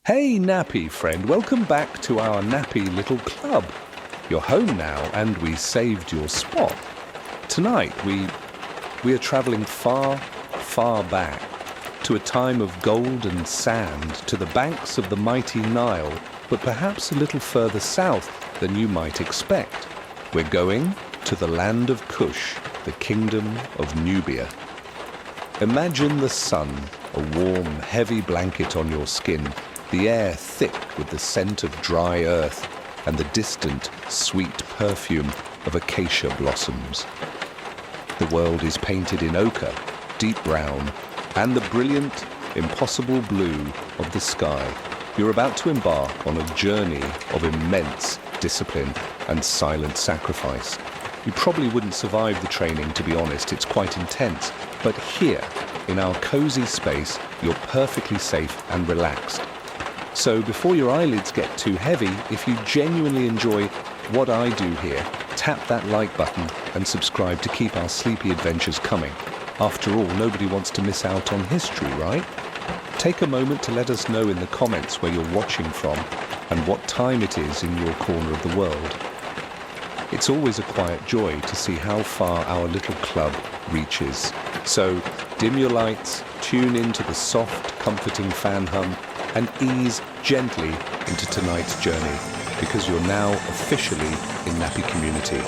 Hey nappy friend, welcome back to our nappy little club. You're home now and we saved your spot. Tonight we are travelling far, far back to a time of gold and sand, to the banks of the mighty Nile, but perhaps a little further south than you might expect. We're going to the land of Kush, the Kingdom of Nubia. Imagine the sun, a warm, heavy blanket on your skin, the air thick with the scent of dry earth and the distant, sweet perfume of acacia blossoms. The world is painted in ochre, deep brown, and the brilliant, impossible blue of the sky. You're about to embark on a journey of immense discipline and silent sacrifice. You probably wouldn't survive the training, to be honest. It's quite intense. But here, in our cozy space, you're perfectly safe and relaxed. So before your eyelids get too heavy, if you genuinely enjoy what I do here, tap that like button and subscribe to keep our sleepy adventures coming. After all, nobody wants to miss out on history, right? Take a moment to let us know in the comments where you're watching from and what time it is in your corner of the world. It's always a quiet joy to see how far our little club reaches. So dim your lights, tune into the soft, comforting fan hum, and ease gently into tonight's journey, because you're now officially in Nappy Community.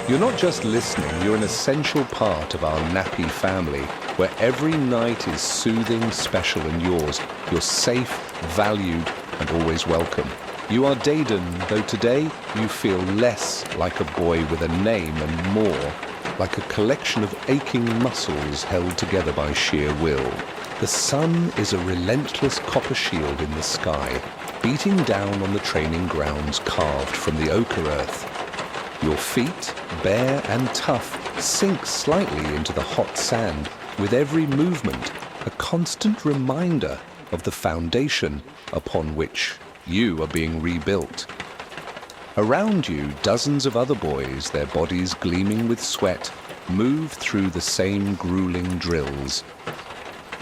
You're not just listening, you're an essential part of our Nappy family, where every night is soothing, special, and yours. You're safe, valued, and always welcome. You are Dayden, though today you feel less like a boy with a name and more like a collection of aching muscles held together by sheer will. The sun is a relentless copper shield in the sky, beating down on the training grounds carved from the ochre earth. Your feet, bare and tough, sink slightly into the hot sand, with every movement a constant reminder of the foundation upon which you are being rebuilt. Around you, dozens of other boys, their bodies gleaming with sweat, move through the same grueling drills.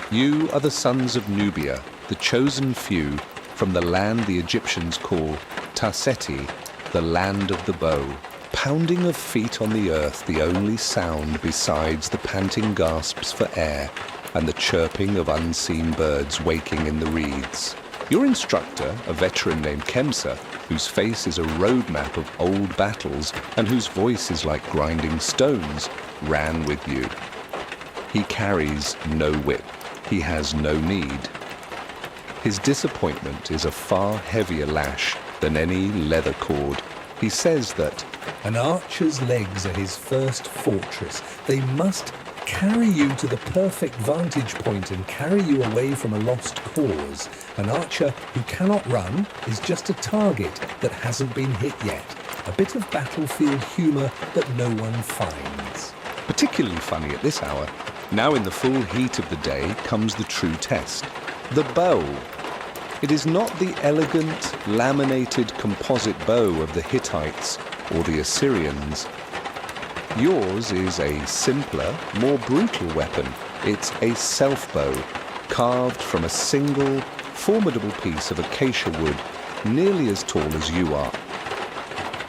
You are the sons of Nubia, the chosen few from the land the Egyptians call Taseti, the land of the bow. Pounding of feet on the earth, the only sound besides the panting gasps for air and the chirping of unseen birds waking in the reeds. Your instructor, a veteran named Kemsa, whose face is a roadmap of old battles and whose voice is like grinding stones, ran with you. He carries no whip. He has no need. His disappointment is a far heavier lash than any leather cord. He says that an archer's legs are his first fortress. They must carry you to the perfect vantage point and carry you away from a lost cause. An archer who cannot run is just a target that hasn't been hit yet. A bit of battlefield humour that no one finds. Particularly funny at this hour. Now in the full heat of the day comes the true test. The bow. It is not the elegant, laminated composite bow of the Hittites or the Assyrians. Yours is a simpler, more brutal weapon. It's a self-bow, carved from a single, formidable piece of acacia wood, nearly as tall as you are.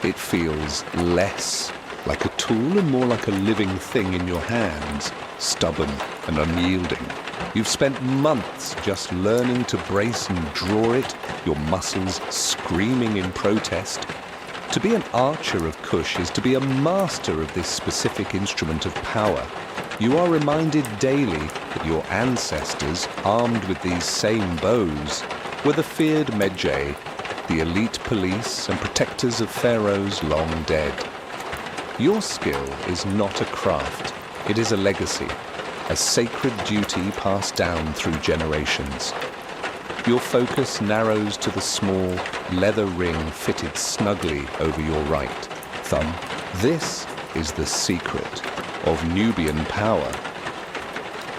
It feels less like a tool and more like a living thing in your hands, stubborn and unyielding. You've spent months just learning to brace and draw it, your muscles screaming in protest. To be an archer of Kush is to be a master of this specific instrument of power. You are reminded daily that your ancestors, armed with these same bows, were the feared Medjay, the elite police and protectors of pharaohs long dead. Your skill is not a craft, it is a legacy, a sacred duty passed down through generations. Your focus narrows to the small leather ring fitted snugly over your right thumb. This is the secret of Nubian power.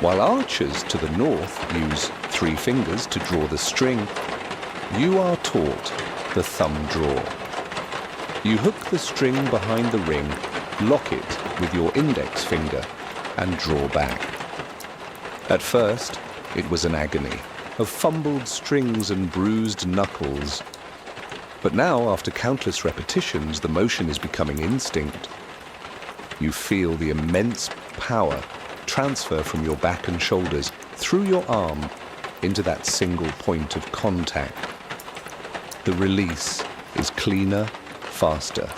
While archers to the north use 3 fingers to draw the string, you are taught the thumb draw. You hook the string behind the ring, lock it with your index finger, and draw back. At first, it was an agony. of fumbled strings and bruised knuckles. But now, after countless repetitions, the motion is becoming instinct. You feel the immense power transfer from your back and shoulders through your arm into that single point of contact. The release is cleaner, faster.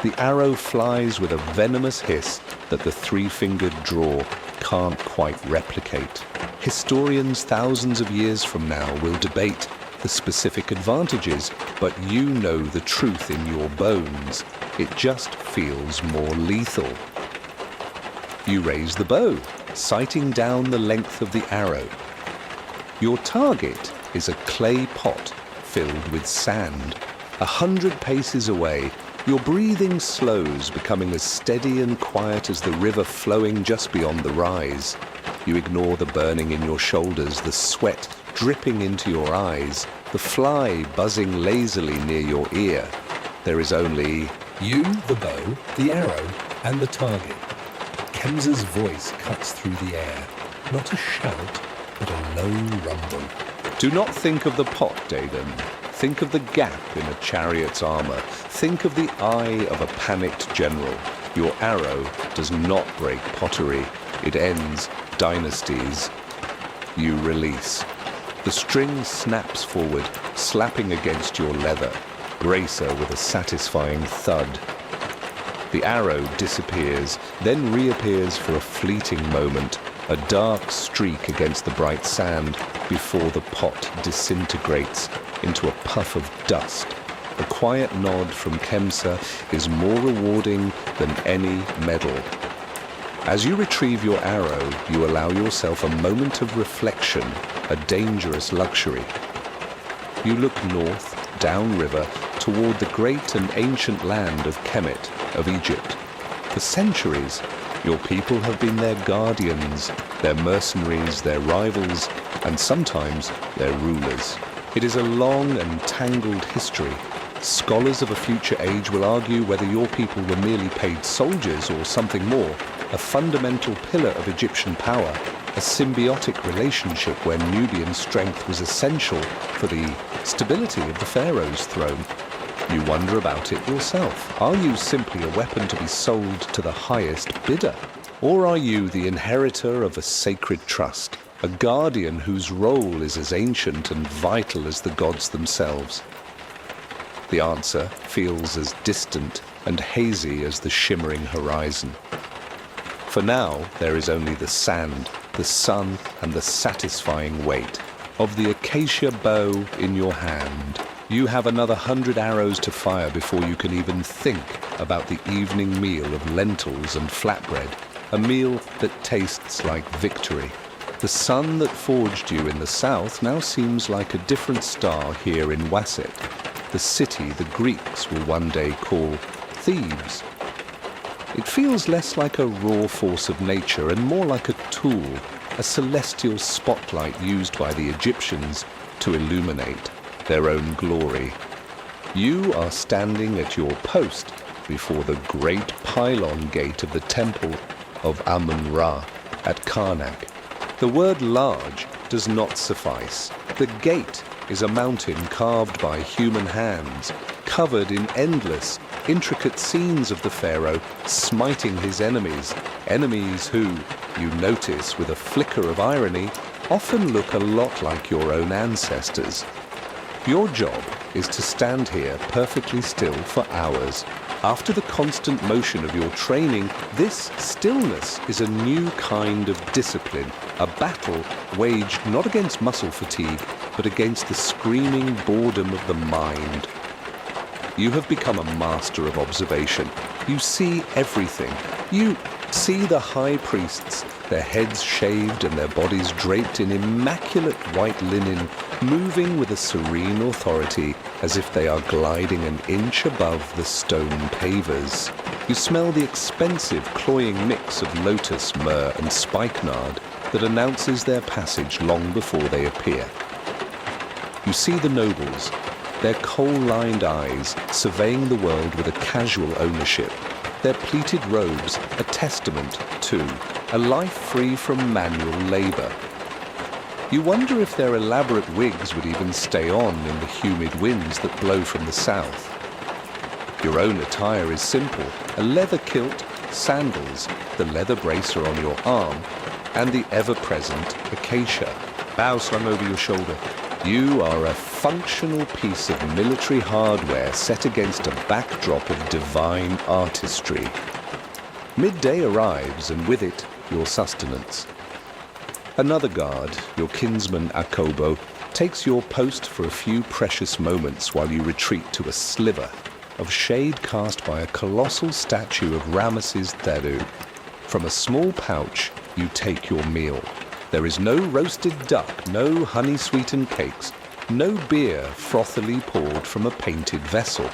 The arrow flies with a venomous hiss that the three-fingered draw can't quite replicate. Historians thousands of years from now will debate the specific advantages, but you know the truth in your bones. It just feels more lethal. You raise the bow, sighting down the length of the arrow. Your target is a clay pot filled with sand. 100 paces away, your breathing slows, becoming as steady and quiet as the river flowing just beyond the rise. You ignore the burning in your shoulders, the sweat dripping into your eyes, the fly buzzing lazily near your ear. There is only you, the bow, the arrow, and the target. Kemsa's voice cuts through the air. Not a shout, but a low rumble. Do not think of the pot, Dagon. Think of the gap in a chariot's armor. Think of the eye of a panicked general. Your arrow does not break pottery. It ends dynasties. You release. The string snaps forward, slapping against your leather. Brace her with a satisfying thud. The arrow disappears, then reappears for a fleeting moment, a dark streak against the bright sand before the pot disintegrates into a puff of dust. A quiet nod from Kemsa is more rewarding than any medal. As you retrieve your arrow, you allow yourself a moment of reflection, a dangerous luxury. You look north, downriver, toward the great and ancient land of Kemet, of Egypt. For centuries, your people have been their guardians, their mercenaries, their rivals, and sometimes their rulers. It is a long and tangled history. Scholars of a future age will argue whether your people were merely paid soldiers or something more, a fundamental pillar of Egyptian power, a symbiotic relationship where Nubian strength was essential for the stability of the pharaoh's throne. You wonder about it yourself. Are you simply a weapon to be sold to the highest bidder? Or are you the inheritor of a sacred trust, a guardian whose role is as ancient and vital as the gods themselves? The answer feels as distant and hazy as the shimmering horizon. For now, there is only the sand, the sun, and the satisfying weight of the acacia bow in your hand. You have another 100 arrows to fire before you can even think about the evening meal of lentils and flatbread, a meal that tastes like victory. The sun that forged you in the south now seems like a different star here in Wasit, the city the Greeks will one day call Thebes. It feels less like a raw force of nature and more like a tool, a celestial spotlight used by the Egyptians to illuminate their own glory. You are standing at your post before the great pylon gate of the temple of Amun-Ra at Karnak. The word large does not suffice. The gate is a mountain carved by human hands, covered in endless, intricate scenes of the pharaoh smiting his enemies, enemies who, you notice with a flicker of irony, often look a lot like your own ancestors. Your job is to stand here perfectly still for hours. After the constant motion of your training, this stillness is a new kind of discipline, a battle waged not against muscle fatigue, but against the screaming boredom of the mind. You have become a master of observation. You see everything. You see the high priests, their heads shaved and their bodies draped in immaculate white linen, moving with a serene authority as if they are gliding an inch above the stone pavers. You smell the expensive, cloying mix of lotus, myrrh and spikenard that announces their passage long before they appear. You see the nobles, their coal-lined eyes surveying the world with a casual ownership, their pleated robes a testament to a life free from manual labor. You wonder if their elaborate wigs would even stay on in the humid winds that blow from the south. Your own attire is simple: a leather kilt, sandals, the leather bracer on your arm, and the ever-present acacia, bow slung over your shoulder. You are a functional piece of military hardware set against a backdrop of divine artistry. Midday arrives, and with it, your sustenance. Another guard, your kinsman Akobo, takes your post for a few precious moments while you retreat to a sliver of shade cast by a colossal statue of Ramesses III. From a small pouch, you take your meal. There is no roasted duck, no honey-sweetened cakes, no beer frothily poured from a painted vessel.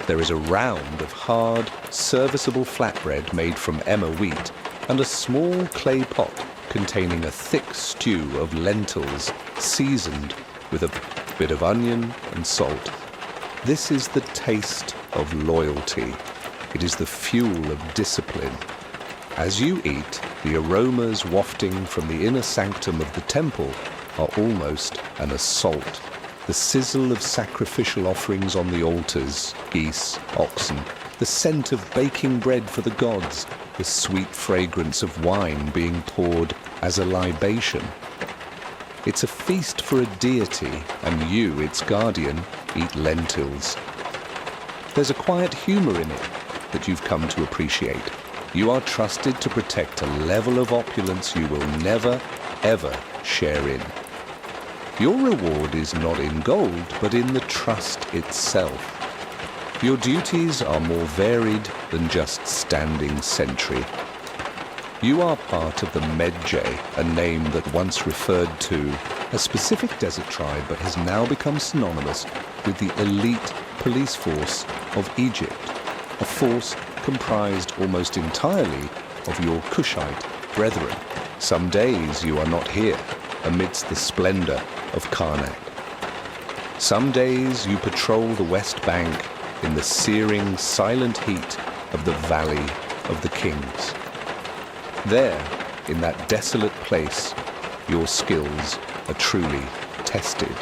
There is a round of hard, serviceable flatbread made from emmer wheat and a small clay pot containing a thick stew of lentils seasoned with a bit of onion and salt. This is the taste of loyalty. It is the fuel of discipline. As you eat, the aromas wafting from the inner sanctum of the temple are almost an assault. The sizzle of sacrificial offerings on the altars, geese, oxen, the scent of baking bread for the gods, the sweet fragrance of wine being poured as a libation. It's a feast for a deity, and you, its guardian, eat lentils. There's a quiet humor in it that you've come to appreciate. You are trusted to protect a level of opulence you will never, ever share in. Your reward is not in gold, but in the trust itself. Your duties are more varied than just standing sentry. You are part of the Medjay, a name that once referred to a specific desert tribe but has now become synonymous with the elite police force of Egypt, a force comprised almost entirely of your Kushite brethren. Some days you are not here, amidst the splendor of Karnak. Some days you patrol the West Bank in the searing, silent heat of the Valley of the Kings. There, in that desolate place, your skills are truly tested.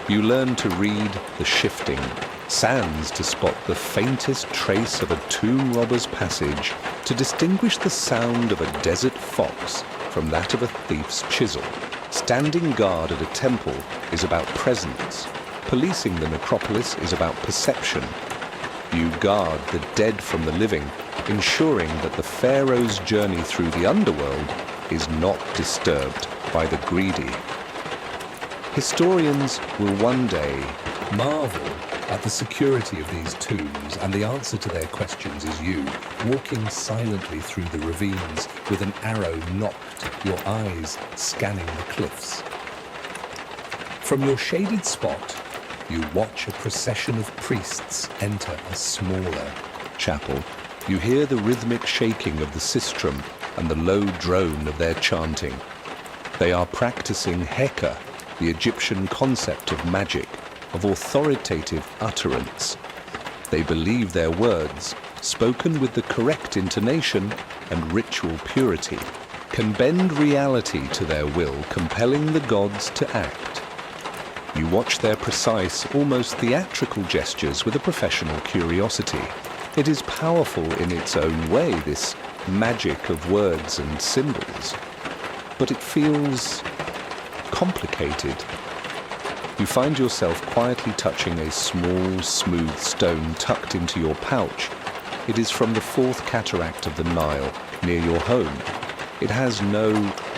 You learn to read the shifting sands, to spot the faintest trace of a tomb robber's passage, to distinguish the sound of a desert fox from that of a thief's chisel. Standing guard at a temple is about presence. Policing the necropolis is about perception. You guard the dead from the living, ensuring that the pharaoh's journey through the underworld is not disturbed by the greedy. Historians will one day marvel at the security of these tombs, and the answer to their questions is you, walking silently through the ravines with an arrow nocked, your eyes scanning the cliffs. From your shaded spot, you watch a procession of priests enter a smaller chapel. You hear the rhythmic shaking of the sistrum and the low drone of their chanting. They are practicing Heka, the Egyptian concept of magic, of authoritative utterance. They believe their words, spoken with the correct intonation and ritual purity, can bend reality to their will, compelling the gods to act. You watch their precise, almost theatrical gestures with a professional curiosity. It is powerful in its own way, this magic of words and symbols, but it feels complicated. You find yourself quietly touching a small, smooth stone tucked into your pouch. It is from the fourth cataract of the Nile, near your home. It has no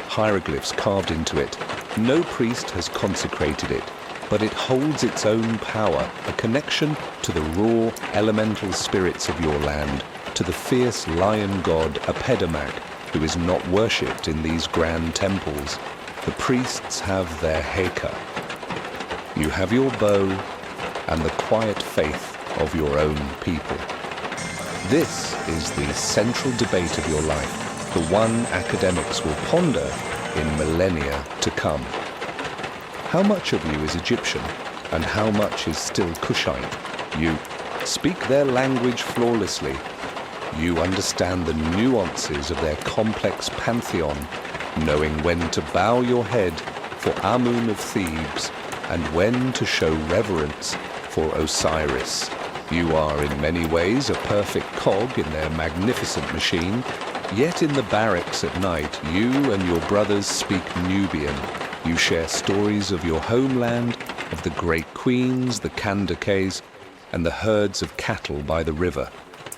hieroglyphs carved into it. No priest has consecrated it, but it holds its own power, a connection to the raw, elemental spirits of your land, to the fierce lion god Apedamak, who is not worshipped in these grand temples. The priests have their Heka. You have your bow and the quiet faith of your own people. This is the central debate of your life, the one academics will ponder in millennia to come. How much of you is Egyptian, and how much is still Kushite? You speak their language flawlessly. You understand the nuances of their complex pantheon, knowing when to bow your head for Amun of Thebes, and when to show reverence for Osiris. You are in many ways a perfect cog in their magnificent machine, yet in the barracks at night you and your brothers speak Nubian. You share stories of your homeland, of the great queens, the Kandake's, and the herds of cattle by the river.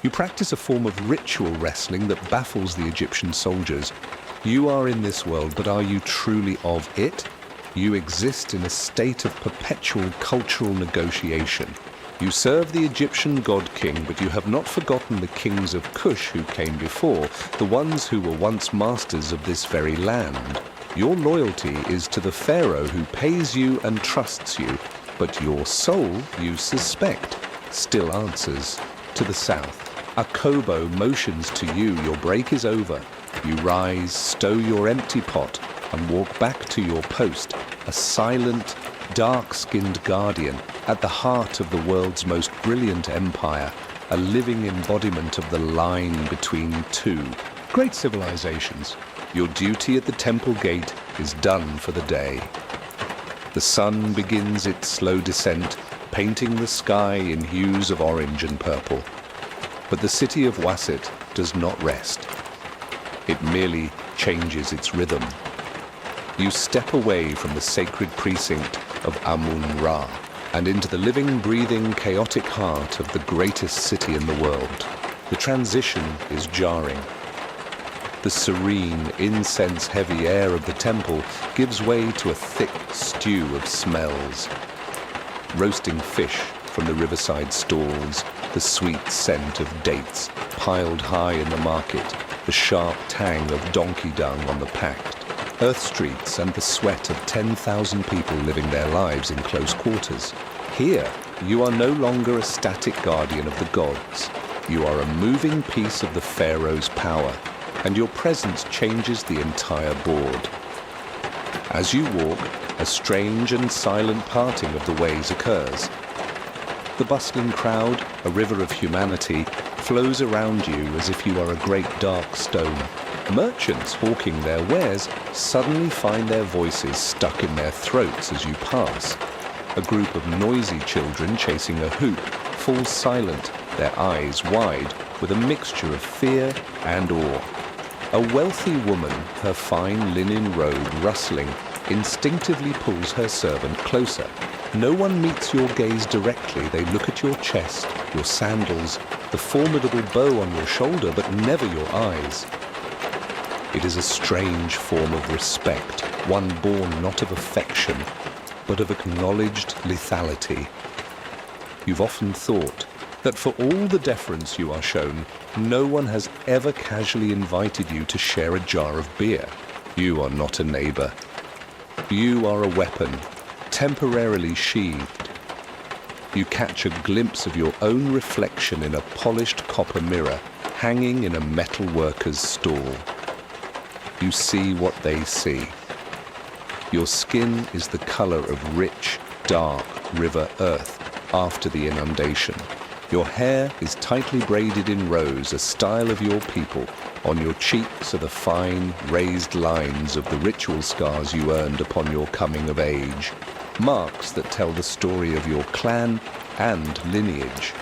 You practice a form of ritual wrestling that baffles the Egyptian soldiers. You are in this world, but are you truly of it? You exist in a state of perpetual cultural negotiation. You serve the Egyptian god-king, but you have not forgotten the kings of Kush who came before, the ones who were once masters of this very land. Your loyalty is to the pharaoh who pays you and trusts you, but your soul, you suspect, still answers to the south. A kobo motions to you, your break is over. You rise, stow your empty pot, and walk back to your post, a silent, dark-skinned guardian at the heart of the world's most brilliant empire, a living embodiment of the line between two great civilizations. Your duty at the temple gate is done for the day. The sun begins its slow descent, painting the sky in hues of orange and purple. But the city of Wasit does not rest. It merely changes its rhythm. You step away from the sacred precinct of Amun-Ra and into the living, breathing, chaotic heart of the greatest city in the world. The transition is jarring. The serene, incense-heavy air of the temple gives way to a thick stew of smells. Roasting fish from the riverside stalls, the sweet scent of dates piled high in the market, the sharp tang of donkey dung on the packed earth streets, and the sweat of 10,000 people living their lives in close quarters. Here, you are no longer a static guardian of the gods. You are a moving piece of the pharaoh's power, and your presence changes the entire board. As you walk, a strange and silent parting of the ways occurs. The bustling crowd, a river of humanity, flows around you as if you are a great dark stone. Merchants hawking their wares suddenly find their voices stuck in their throats as you pass. A group of noisy children chasing a hoop falls silent, their eyes wide with a mixture of fear and awe. A wealthy woman, her fine linen robe rustling, instinctively pulls her servant closer. No one meets your gaze directly. They look at your chest, your sandals, the formidable bow on your shoulder, but never your eyes. It is a strange form of respect, one born not of affection, but of acknowledged lethality. You've often thought that for all the deference you are shown, no one has ever casually invited you to share a jar of beer. You are not a neighbor. You are a weapon, temporarily sheathed. You catch a glimpse of your own reflection in a polished copper mirror hanging in a metal worker's stall. You see what they see. Your skin is the color of rich, dark river earth after the inundation. Your hair is tightly braided in rows, a style of your people. On your cheeks are the fine, raised lines of the ritual scars you earned upon your coming of age, marks that tell the story of your clan and lineage.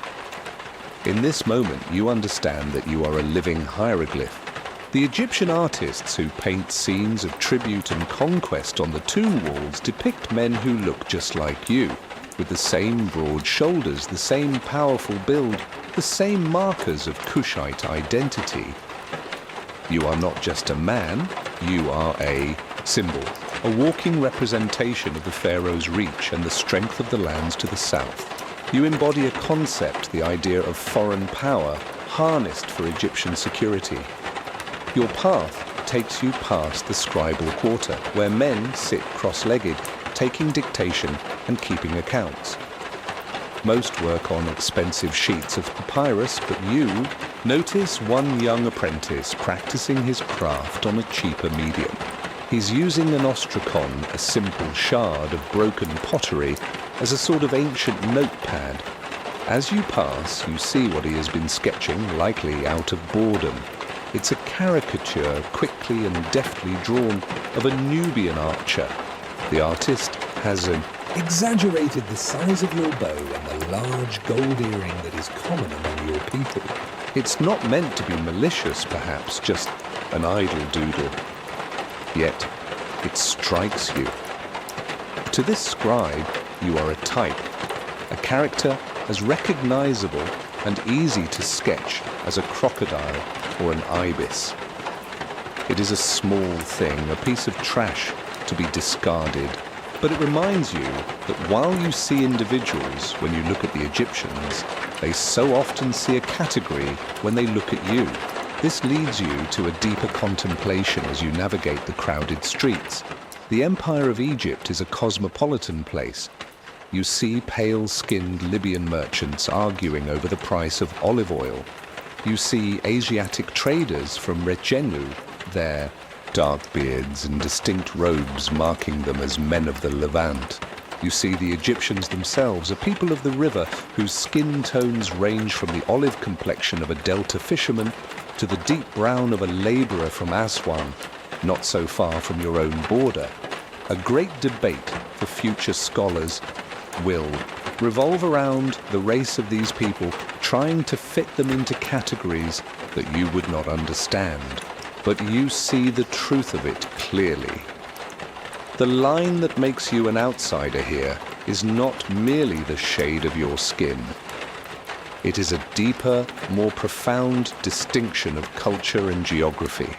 In this moment, you understand that you are a living hieroglyph. The Egyptian artists who paint scenes of tribute and conquest on the tomb walls depict men who look just like you, with the same broad shoulders, the same powerful build, the same markers of Kushite identity. You are not just a man, you are a symbol, a walking representation of the pharaoh's reach and the strength of the lands to the south. You embody a concept, the idea of foreign power, harnessed for Egyptian security. Your path takes you past the scribal quarter, where men sit cross-legged, taking dictation and keeping accounts. Most work on expensive sheets of papyrus, but you notice one young apprentice practicing his craft on a cheaper medium. He's using an ostrakon, a simple shard of broken pottery, as a sort of ancient notepad. As you pass, you see what he has been sketching, likely out of boredom. It's a caricature, quickly and deftly drawn, of a Nubian archer. The artist has exaggerated the size of your bow and the large gold earring that is common among your people. It's not meant to be malicious, perhaps, just an idle doodle. Yet, it strikes you. To this scribe, you are a type, a character as recognizable and easy to sketch as a crocodile or an ibis. It is a small thing, a piece of trash to be discarded, but it reminds you that while you see individuals when you look at the Egyptians, they so often see a category when they look at you. This leads you to a deeper contemplation as you navigate the crowded streets. The Empire of Egypt is a cosmopolitan place. You see pale-skinned Libyan merchants arguing over the price of olive oil. You see Asiatic traders from Rejenu, their dark beards and distinct robes marking them as men of the Levant. You see the Egyptians themselves, a people of the river whose skin tones range from the olive complexion of a delta fisherman to the deep brown of a laborer from Aswan, not so far from your own border. A great debate for future scholars will revolve around the race of these people, trying to fit them into categories that you would not understand. But you see the truth of it clearly. The line that makes you an outsider here is not merely the shade of your skin. It is a deeper, more profound distinction of culture and geography.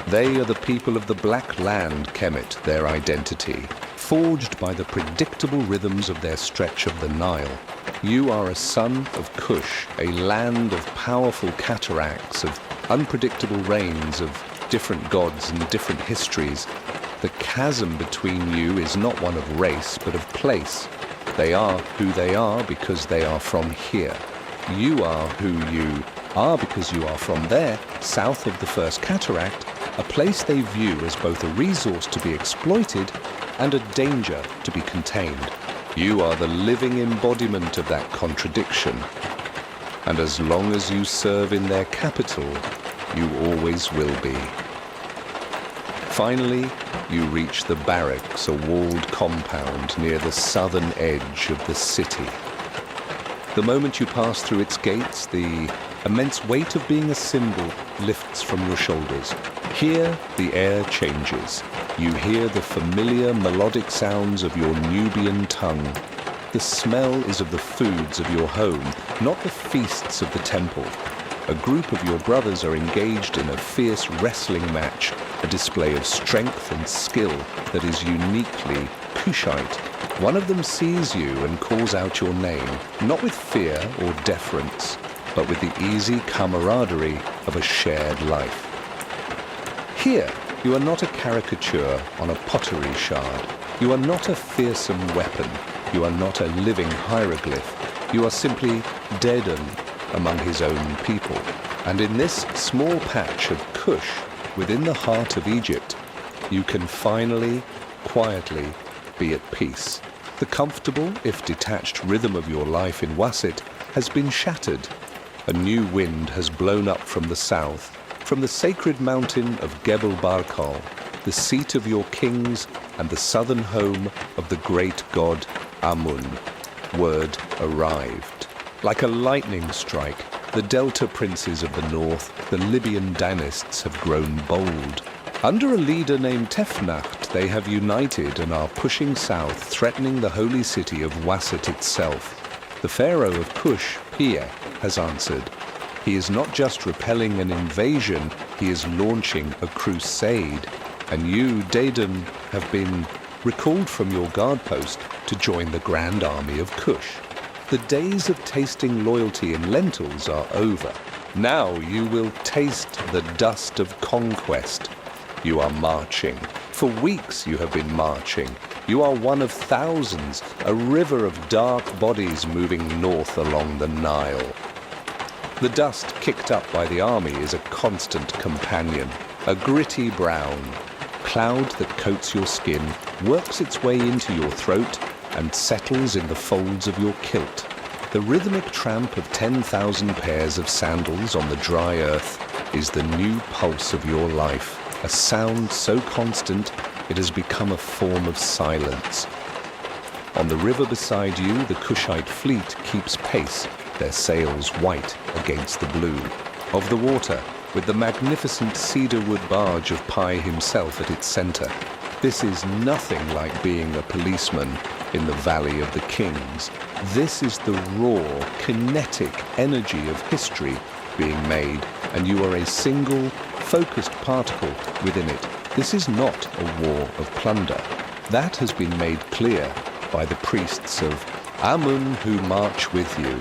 They are the people of the Black Land, Kemet, their identity, forged by the predictable rhythms of their stretch of the Nile. You are a son of Kush, a land of powerful cataracts, of unpredictable rains, of different gods and different histories. The chasm between you is not one of race, but of place. They are who they are because they are from here. You are who you are because you are from there, south of the first cataract, a place they view as both a resource to be exploited and a danger to be contained. You are the living embodiment of that contradiction. And as long as you serve in their capital, you always will be. Finally, you reach the barracks, a walled compound near the southern edge of the city. The moment you pass through its gates, the immense weight of being a symbol lifts from your shoulders. Here, the air changes. You hear the familiar melodic sounds of your Nubian tongue. The smell is of the foods of your home, not the feasts of the temple. A group of your brothers are engaged in a fierce wrestling match, a display of strength and skill that is uniquely Kushite. One of them sees you and calls out your name, not with fear or deference, but with the easy camaraderie of a shared life. Here, you are not a caricature on a pottery shard. You are not a fearsome weapon. You are not a living hieroglyph. You are simply Dedan among his own people. And in this small patch of Kush, within the heart of Egypt, you can finally, quietly, be at peace. The comfortable, if detached, rhythm of your life in Wasit has been shattered. A new wind has blown up from the south, from the sacred mountain of Gebel Barkal, the seat of your kings and the southern home of the great god Amun. Word arrived. Like a lightning strike, the Delta princes of the north, the Libyan Danists, have grown bold. Under a leader named Tefnacht, they have united and are pushing south, threatening the holy city of Wasit itself. The pharaoh of Kush, Pia, has answered. He is not just repelling an invasion, he is launching a crusade. And you, Dedan, have been recalled from your guard post to join the grand army of Kush. The days of tasting loyalty in lentils are over. Now you will taste the dust of conquest. You are marching. For weeks you have been marching. You are one of thousands, a river of dark bodies moving north along the Nile. The dust kicked up by the army is a constant companion, a gritty brown. Cloud that coats your skin works its way into your throat and settles in the folds of your kilt. The rhythmic tramp of 10,000 pairs of sandals on the dry earth is the new pulse of your life, a sound so constant It has become a form of silence. On the river beside you, the Kushite fleet keeps pace, their sails white against the blue of the water, with the magnificent cedarwood barge of Pi himself at its center. This is nothing like being a policeman in the Valley of the Kings. This is the raw, kinetic energy of history being made, and you are a single, focused particle within it. This is not a war of plunder. That has been made clear by the priests of Amun who march with you.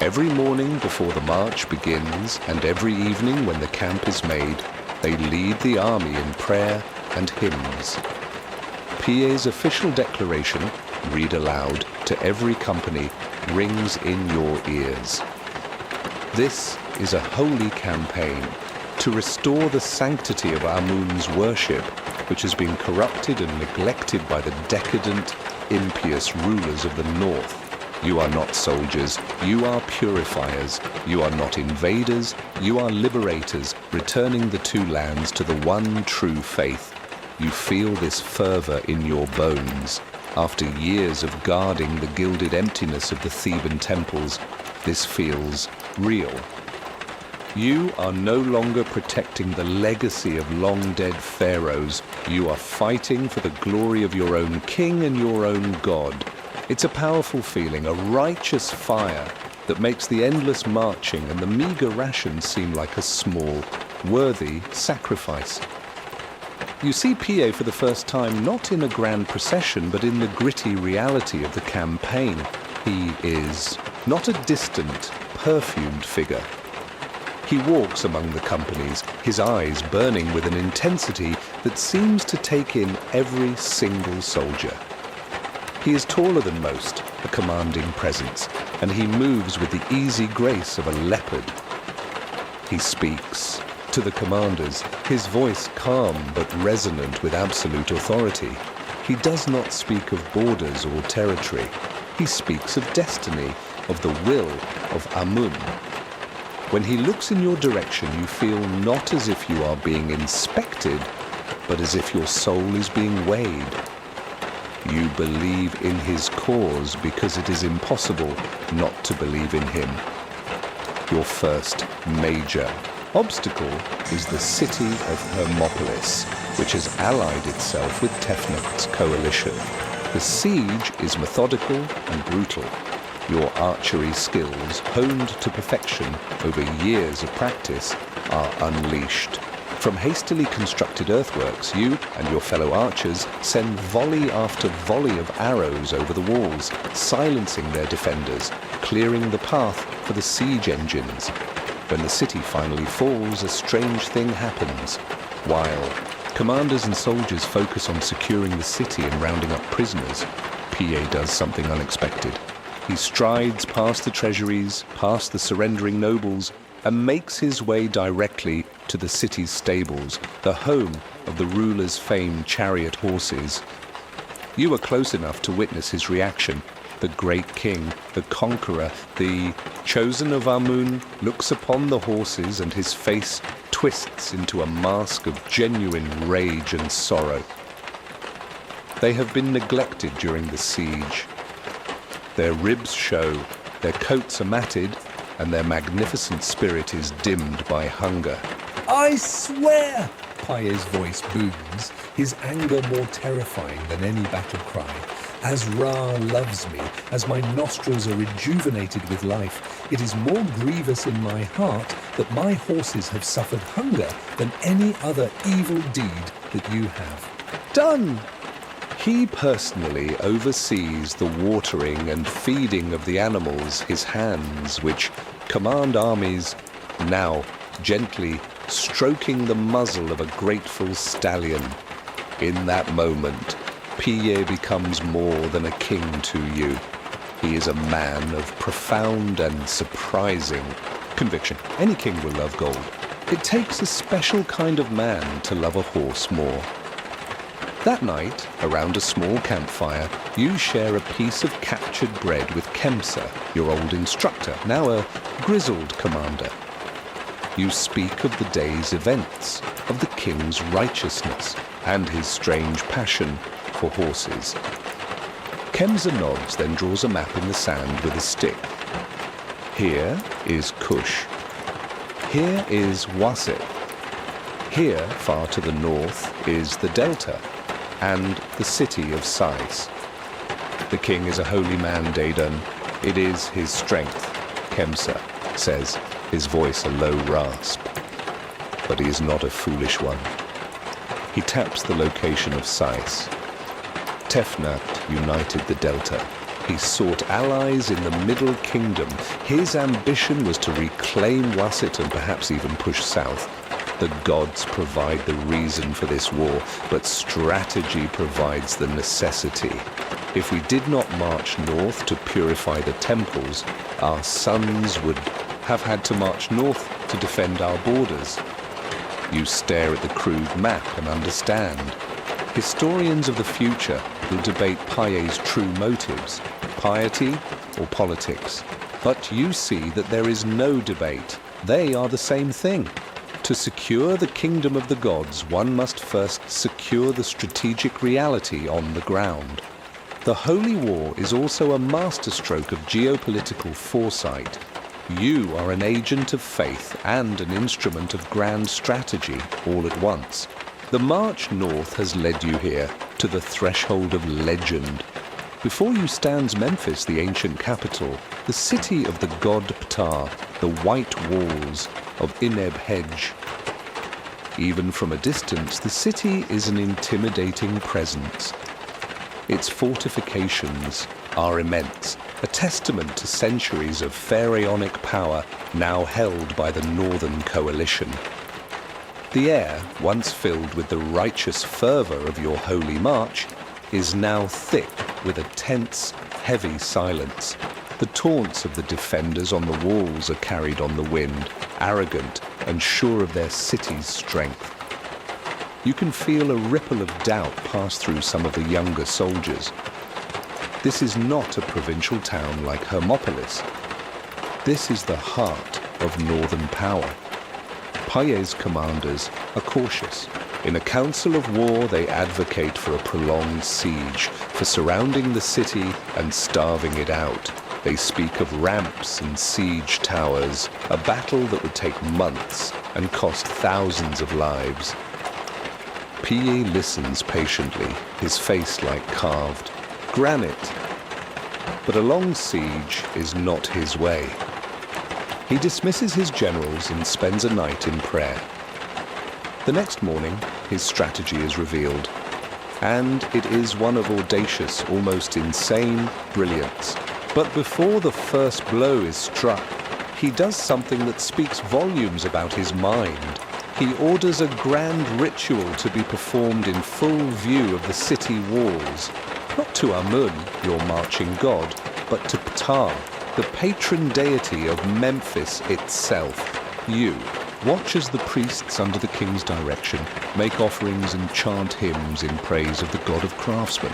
Every morning before the march begins, and every evening when the camp is made, they lead the army in prayer and hymns. PA's official declaration, read aloud to every company, rings in your ears. This is a holy campaign to restore the sanctity of Amun's worship, which has been corrupted and neglected by the decadent, impious rulers of the north. You are not soldiers, you are purifiers. You are not invaders, you are liberators, returning the two lands to the one true faith. You feel this fervor in your bones. After years of guarding the gilded emptiness of the Theban temples, this feels real. You are no longer protecting the legacy of long-dead pharaohs. You are fighting for the glory of your own king and your own God. It's a powerful feeling, a righteous fire that makes the endless marching and the meager rations seem like a small, worthy sacrifice. You see PA for the first time not in a grand procession, but in the gritty reality of the campaign. He is not a distant, perfumed figure. He walks among the companies, his eyes burning with an intensity that seems to take in every single soldier. He is taller than most, a commanding presence, and he moves with the easy grace of a leopard. He speaks to the commanders, his voice calm but resonant with absolute authority. He does not speak of borders or territory. He speaks of destiny, of the will of Amun. When he looks in your direction, you feel not as if you are being inspected, but as if your soul is being weighed. You believe in his cause because it is impossible not to believe in him. Your first major obstacle is the city of Hermopolis, which has allied itself with Tefnut's coalition. The siege is methodical and brutal. Your archery skills, honed to perfection over years of practice, are unleashed. From hastily constructed earthworks, you and your fellow archers send volley after volley of arrows over the walls, silencing their defenders, clearing the path for the siege engines. When the city finally falls, a strange thing happens. While commanders and soldiers focus on securing the city and rounding up prisoners, PA does something unexpected. He strides past the treasuries, past the surrendering nobles, and makes his way directly to the city's stables, the home of the ruler's famed chariot horses. You are close enough to witness his reaction. The great king, the conqueror, the chosen of Amun, looks upon the horses and his face twists into a mask of genuine rage and sorrow. They have been neglected during the siege. Their ribs show, their coats are matted, and their magnificent spirit is dimmed by hunger. I swear! Paye's voice booms, his anger more terrifying than any battle cry. As Ra loves me, as my nostrils are rejuvenated with life, it is more grievous in my heart that my horses have suffered hunger than any other evil deed that you have Done! He personally oversees the watering and feeding of the animals, his hands, which command armies, now gently stroking the muzzle of a grateful stallion. In that moment, PA becomes more than a king to you. He is a man of profound and surprising conviction. Any king will love gold. It takes a special kind of man to love a horse more. That night, around a small campfire, you share a piece of captured bread with Kemsa, your old instructor, now a grizzled commander. You speak of the day's events, of the king's righteousness, and his strange passion for horses. Kemsa nods, then draws a map in the sand with a stick. Here is Kush. Here is Wasit. Here, far to the north, is the Delta and the city of Sais. The king is a holy man, Dedan. It is his strength, Kemsa says, his voice a low rasp. But he is not a foolish one. He taps the location of Sais. Tefnut united the Delta. He sought allies in the Middle Kingdom. His ambition was to reclaim Wasit and perhaps even push south. The gods provide the reason for this war, but strategy provides the necessity. If we did not march north to purify the temples, our sons would have had to march north to defend our borders. You stare at the crude map and understand. Historians of the future will debate Paye's true motives, piety or politics. But you see that there is no debate. They are the same thing. To secure the kingdom of the gods, one must first secure the strategic reality on the ground. The Holy War is also a masterstroke of geopolitical foresight. You are an agent of faith and an instrument of grand strategy all at once. The march north has led you here, to the threshold of legend. Before you stands Memphis, the ancient capital, the city of the god Ptah, the white walls of Ineb Hedge. Even from a distance, the city is an intimidating presence. Its fortifications are immense, a testament to centuries of pharaonic power now held by the Northern Coalition. The air, once filled with the righteous fervor of your holy march, is now thick with a tense, heavy silence. The taunts of the defenders on the walls are carried on the wind, arrogant and sure of their city's strength. You can feel a ripple of doubt pass through some of the younger soldiers. This is not a provincial town like Hermopolis. This is the heart of northern power. Paye's commanders are cautious. In a council of war, they advocate for a prolonged siege, for surrounding the city and starving it out. They speak of ramps and siege towers, a battle that would take months and cost thousands of lives. Paye listens patiently, his face like carved granite. But a long siege is not his way. He dismisses his generals and spends a night in prayer. The next morning, his strategy is revealed, and it is one of audacious, almost insane brilliance. But before the first blow is struck, he does something that speaks volumes about his mind. He orders a grand ritual to be performed in full view of the city walls, not to Amun, your marching god, but to Ptah, the patron deity of Memphis itself. You watch as the priests, under the king's direction, make offerings and chant hymns in praise of the god of craftsmen.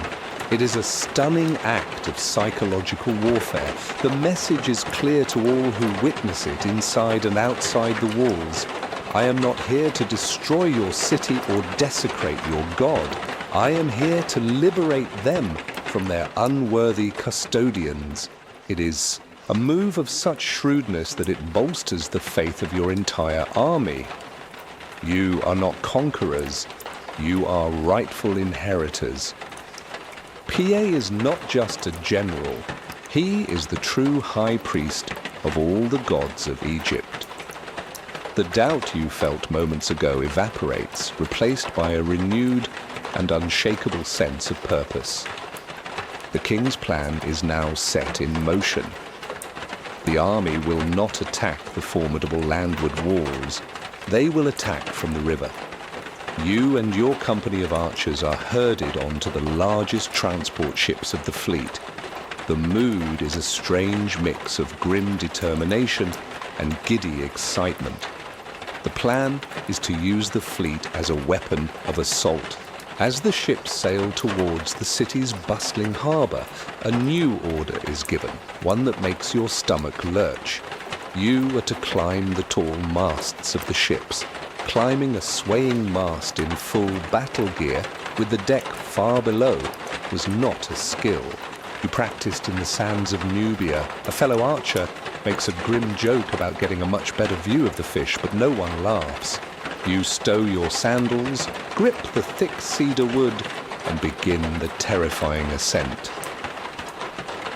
It is a stunning act of psychological warfare. The message is clear to all who witness it inside and outside the walls. I am not here to destroy your city or desecrate your god. I am here to liberate them from their unworthy custodians. It is a move of such shrewdness that it bolsters the faith of your entire army. You are not conquerors, you are rightful inheritors. Paye is not just a general, he is the true high priest of all the gods of Egypt. The doubt you felt moments ago evaporates, replaced by a renewed and unshakable sense of purpose. The king's plan is now set in motion. The army will not attack the formidable landward walls. They will attack from the river. You and your company of archers are herded onto the largest transport ships of the fleet. The mood is a strange mix of grim determination and giddy excitement. The plan is to use the fleet as a weapon of assault. As the ships sail towards the city's bustling harbour, a new order is given, one that makes your stomach lurch. You are to climb the tall masts of the ships. Climbing a swaying mast in full battle gear with the deck far below was not a skill. You practiced in the sands of Nubia. A fellow archer makes a grim joke about getting a much better view of the fish, but no one laughs. You stow your sandals, grip the thick cedar wood, and begin the terrifying ascent.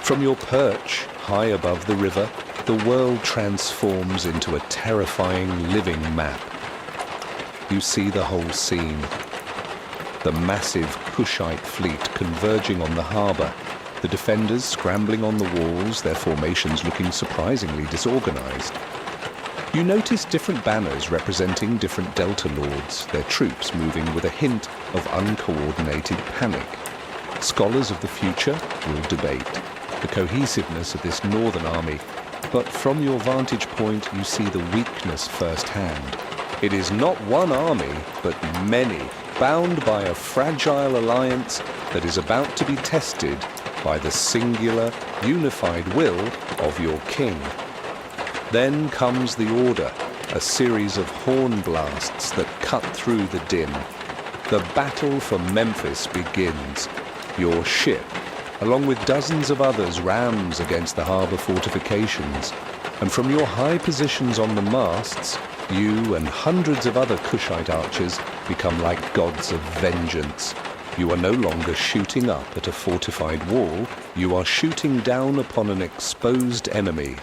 From your perch, high above the river, the world transforms into a terrifying living map. You see the whole scene. The massive Kushite fleet converging on the harbour, the defenders scrambling on the walls, their formations looking surprisingly disorganised. You notice different banners representing different Delta Lords, their troops moving with a hint of uncoordinated panic. Scholars of the future will debate the cohesiveness of this northern army, but from your vantage point you see the weakness firsthand. It is not one army, but many, bound by a fragile alliance that is about to be tested by the singular, unified will of your king. Then comes the order, a series of horn blasts that cut through the din. The battle for Memphis begins. Your ship, along with dozens of others, rams against the harbour fortifications. And from your high positions on the masts, you and hundreds of other Kushite archers become like gods of vengeance. You are no longer shooting up at a fortified wall, you are shooting down upon an exposed enemy.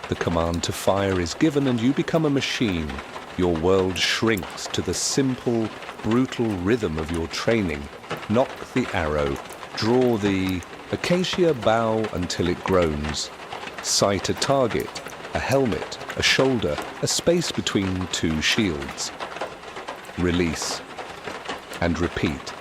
The command to fire is given and you become a machine. Your world shrinks to the simple, brutal rhythm of your training. Nock the arrow, draw the acacia bough until it groans. Sight a target, a helmet, a shoulder, a space between two shields. Release. And repeat.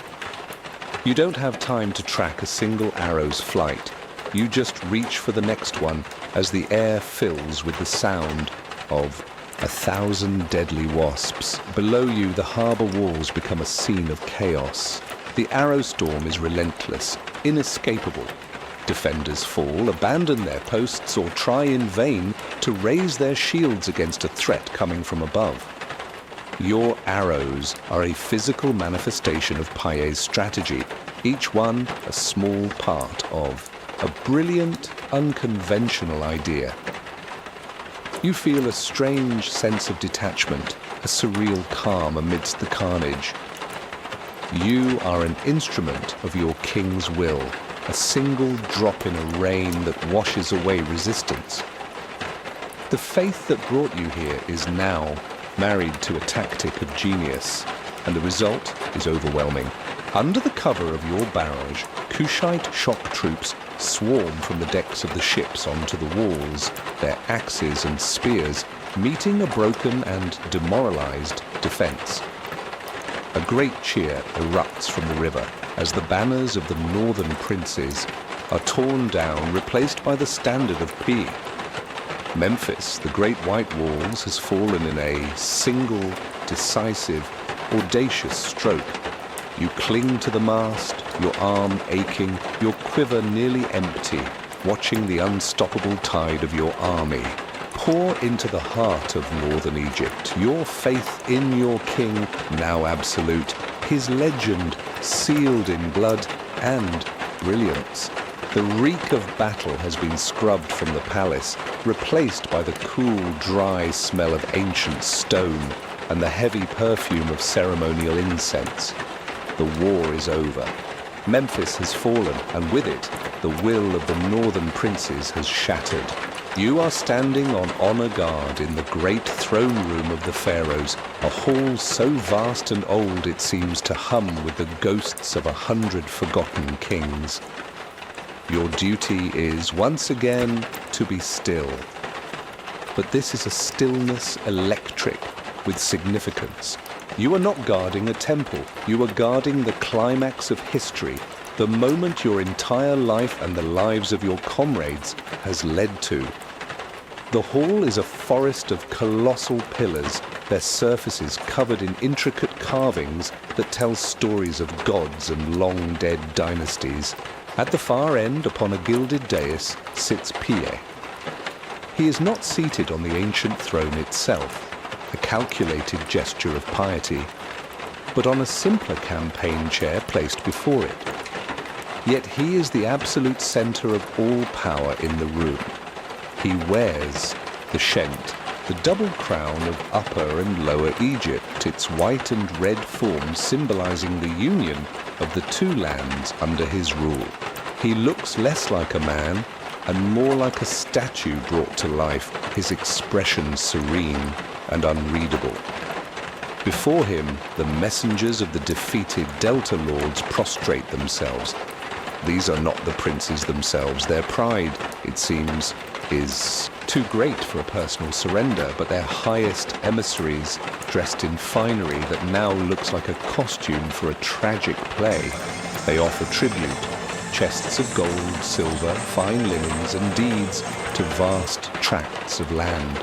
You don't have time to track a single arrow's flight. You just reach for the next one as the air fills with the sound of 1,000 deadly wasps. Below you, the harbour walls become a scene of chaos. The arrow storm is relentless, inescapable. Defenders fall, abandon their posts, or try in vain to raise their shields against a threat coming from above. Your arrows are a physical manifestation of Paye's strategy, each one a small part of a brilliant, unconventional idea. You feel a strange sense of detachment, a surreal calm amidst the carnage. You are an instrument of your king's will, a single drop in a rain that washes away resistance. The faith that brought you here is now married to a tactic of genius, and the result is overwhelming. Under the cover of your barrage, Kushite shock troops swarm from the decks of the ships onto the walls, their axes and spears meeting a broken and demoralized defense. A great cheer erupts from the river as the banners of the northern princes are torn down, replaced by the standard of Pi. Memphis, the great white walls, has fallen in a single, decisive, audacious stroke. You cling to the mast, your arm aching, your quiver nearly empty, watching the unstoppable tide of your army pour into the heart of northern Egypt. Your faith in your king, now absolute, his legend sealed in blood and brilliance. The reek of battle has been scrubbed from the palace, replaced by the cool, dry smell of ancient stone and the heavy perfume of ceremonial incense. The war is over. Memphis has fallen, and with it, the will of the northern princes has shattered. You are standing on honor guard in the great throne room of the pharaohs, a hall so vast and old it seems to hum with the ghosts of 100 forgotten kings. Your duty is, once again, to be still. But this is a stillness electric with significance. You are not guarding a temple. You are guarding the climax of history, the moment your entire life and the lives of your comrades has led to. The hall is a forest of colossal pillars, their surfaces covered in intricate carvings that tell stories of gods and long-dead dynasties. At the far end, upon a gilded dais, sits Pi. He is not seated on the ancient throne itself, a calculated gesture of piety, but on a simpler campaign chair placed before it. Yet he is the absolute center of all power in the room. He wears the shent, the double crown of Upper and Lower Egypt, its white and red forms symbolizing the union of the two lands under his rule. He looks less like a man and more like a statue brought to life, his expression serene and unreadable. Before him, the messengers of the defeated Delta Lords prostrate themselves. These are not the princes themselves. Their pride, it seems, is too great for a personal surrender, but their highest emissaries, dressed in finery that now looks like a costume for a tragic play. They offer tribute, chests of gold, silver, fine linens, and deeds to vast tracts of land.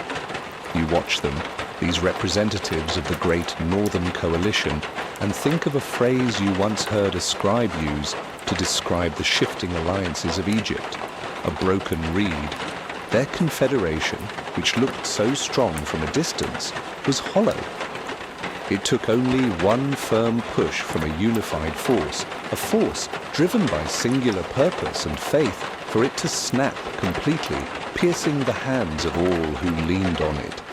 You watch them, these representatives of the great Northern Coalition, and think of a phrase you once heard a scribe use to describe the shifting alliances of Egypt, a broken reed. Their confederation, which looked so strong from a distance, was hollow. It took only one firm push from a unified force, a force driven by singular purpose and faith, for it to snap completely, piercing the hands of all who leaned on it.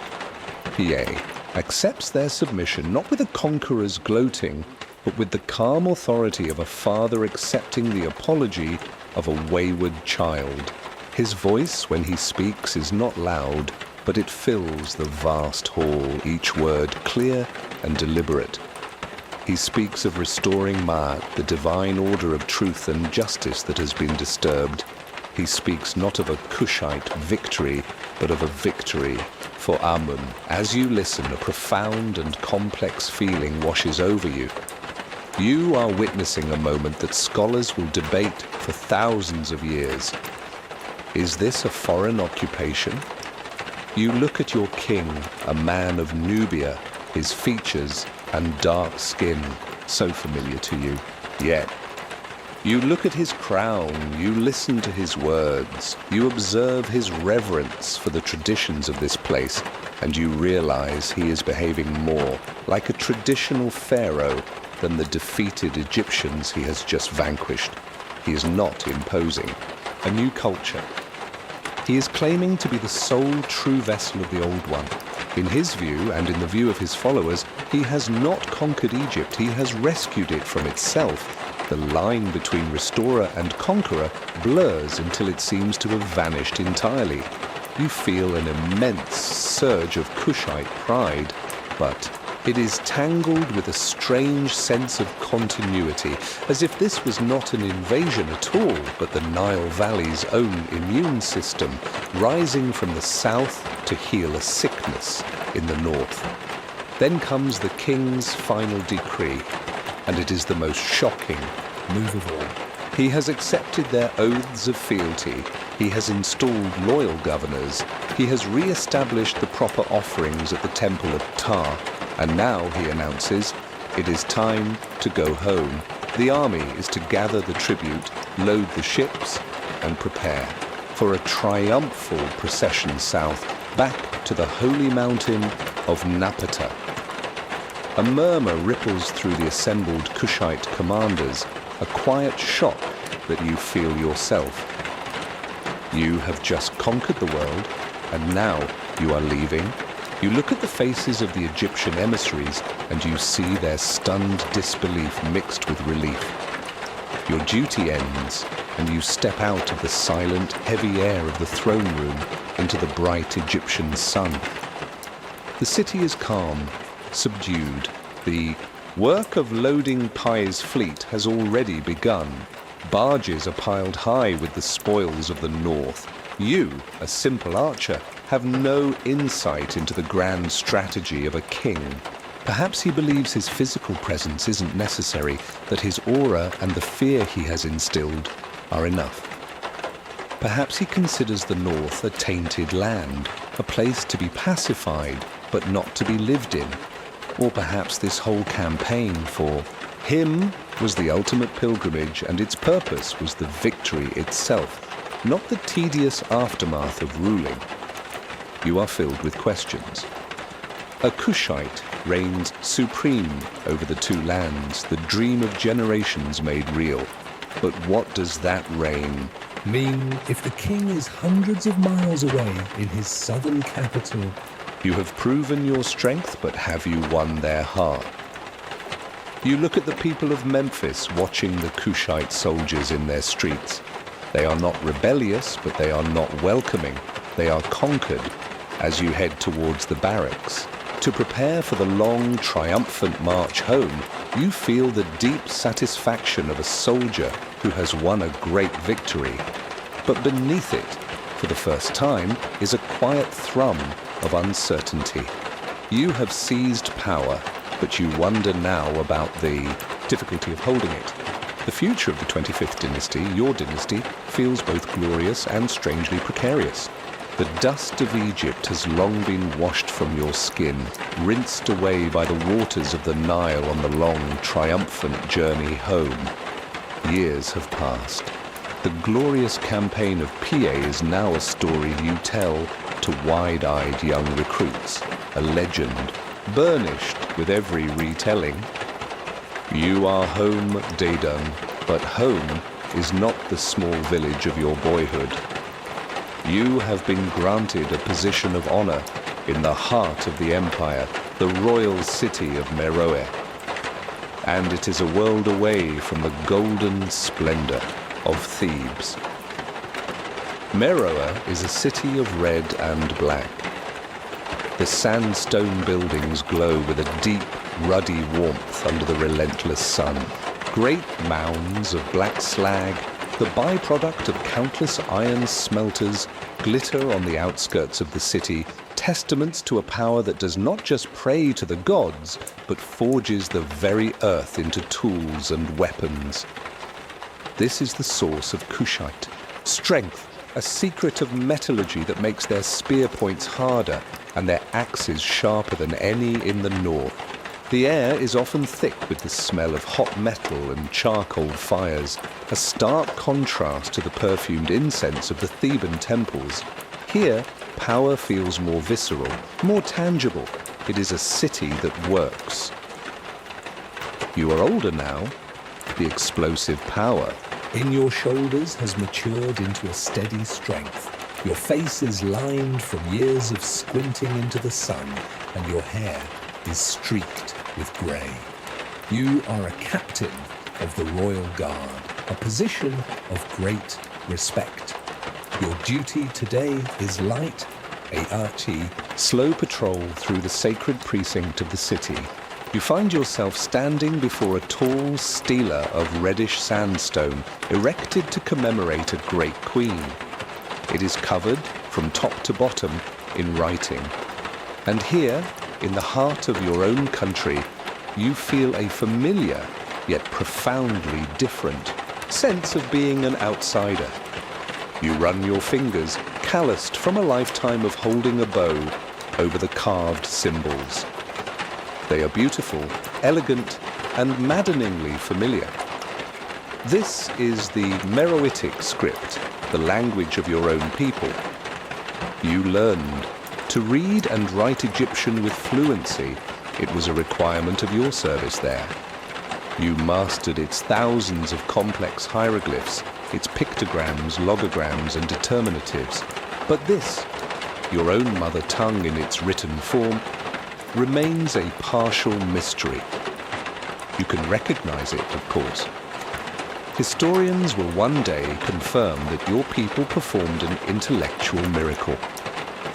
Yea, accepts their submission not with a conqueror's gloating, but with the calm authority of a father accepting the apology of a wayward child. His voice, when he speaks, is not loud, but it fills the vast hall, each word clear and deliberate. He speaks of restoring Ma'at, the divine order of truth and justice that has been disturbed. He speaks not of a Kushite victory, but of a victory for Amun. As you listen, a profound and complex feeling washes over you. You are witnessing a moment that scholars will debate for thousands of years. Is this a foreign occupation? You look at your king, a man of Nubia, his features and dark skin, so familiar to you. Yet, you look at his crown, you listen to his words, you observe his reverence for the traditions of this place, and you realize he is behaving more like a traditional pharaoh than the defeated Egyptians he has just vanquished. He is not imposing a new culture. He is claiming to be the sole true vessel of the old one. In his view, and in the view of his followers, he has not conquered Egypt, he has rescued it from itself. The line between restorer and conqueror blurs until it seems to have vanished entirely. You feel an immense surge of Kushite pride, but it is tangled with a strange sense of continuity, as if this was not an invasion at all, but the Nile Valley's own immune system, rising from the south to heal a sickness in the north. Then comes the king's final decree, and it is the most shocking move of all. He has accepted their oaths of fealty. He has installed loyal governors. He has re-established the proper offerings at the temple of Ptah. And now, he announces, it is time to go home. The army is to gather the tribute, load the ships, and prepare for a triumphal procession south, back to the holy mountain of Napata. A murmur ripples through the assembled Kushite commanders, a quiet shock that you feel yourself. You have just conquered the world, and now you are leaving. You look at the faces of the Egyptian emissaries, and you see their stunned disbelief mixed with relief. Your duty ends, and you step out of the silent, heavy air of the throne room into the bright Egyptian sun. The city is calm, subdued. The work of loading Pi's fleet has already begun. Barges are piled high with the spoils of the north. You, a simple archer, have no insight into the grand strategy of a king. Perhaps he believes his physical presence isn't necessary, that his aura and the fear he has instilled are enough. Perhaps he considers the north a tainted land, a place to be pacified, but not to be lived in. Or perhaps this whole campaign for him was the ultimate pilgrimage, and its purpose was the victory itself, not the tedious aftermath of ruling. you are filled with questions. A Kushite reigns supreme over the two lands, the dream of generations made real. But what does that reign mean if the king is hundreds of miles away in his southern capital? You have proven your strength, but have you won their heart? You look at the people of Memphis watching the Kushite soldiers in their streets. They are not rebellious, but they are not welcoming. They are conquered as you head towards the barracks. To prepare for the long, triumphant march home, you feel the deep satisfaction of a soldier who has won a great victory. But beneath it, for the first time, is a quiet thrum of uncertainty. You have seized power, but you wonder now about the difficulty of holding it. The future of the 25th dynasty, your dynasty, feels both glorious and strangely precarious. The dust of Egypt has long been washed from your skin, rinsed away by the waters of the Nile on the long, triumphant journey home. Years have passed. The glorious campaign of Pie is now a story you tell to wide-eyed young recruits, a legend, burnished with every retelling. You are home, Dedan, but home is not the small village of your boyhood. You have been granted a position of honor in the heart of the empire, the royal city of Meroe. And it is a world away from the golden splendor of Thebes. Meroe is a city of red and black. The sandstone buildings glow with a deep, ruddy warmth under the relentless sun. Great mounds of black slag, the byproduct of countless iron smelters, glitter on the outskirts of the city, testaments to a power that does not just pray to the gods, but forges the very earth into tools and weapons. This is the source of Kushite. Strength, a secret of metallurgy that makes their spear points harder and their axes sharper than any in the north. The air is often thick with the smell of hot metal and charcoal fires, a stark contrast to the perfumed incense of the Theban temples. Here, power feels more visceral, more tangible. It is a city that works. You are older now. The explosive power in your shoulders has matured into a steady strength. Your face is lined from years of squinting into the sun, and your hair is streaked with grey. You are a captain of the Royal Guard, a position of great respect. Your duty today is light, A-R-T, slow patrol through the sacred precinct of the city. You find yourself standing before a tall stela of reddish sandstone erected to commemorate a great queen. It is covered from top to bottom in writing. And here, in the heart of your own country, you feel a familiar, yet profoundly different sense of being an outsider. You run your fingers, calloused from a lifetime of holding a bow, over the carved symbols. They are beautiful, elegant, and maddeningly familiar. This is the Meroitic script, the language of your own people. You learned to read and write Egyptian with fluency. It was a requirement of your service there. You mastered its thousands of complex hieroglyphs, its pictograms, logograms, and determinatives. But this, your own mother tongue in its written form, remains a partial mystery. You can recognize it, of course. Historians will one day confirm that your people performed an intellectual miracle.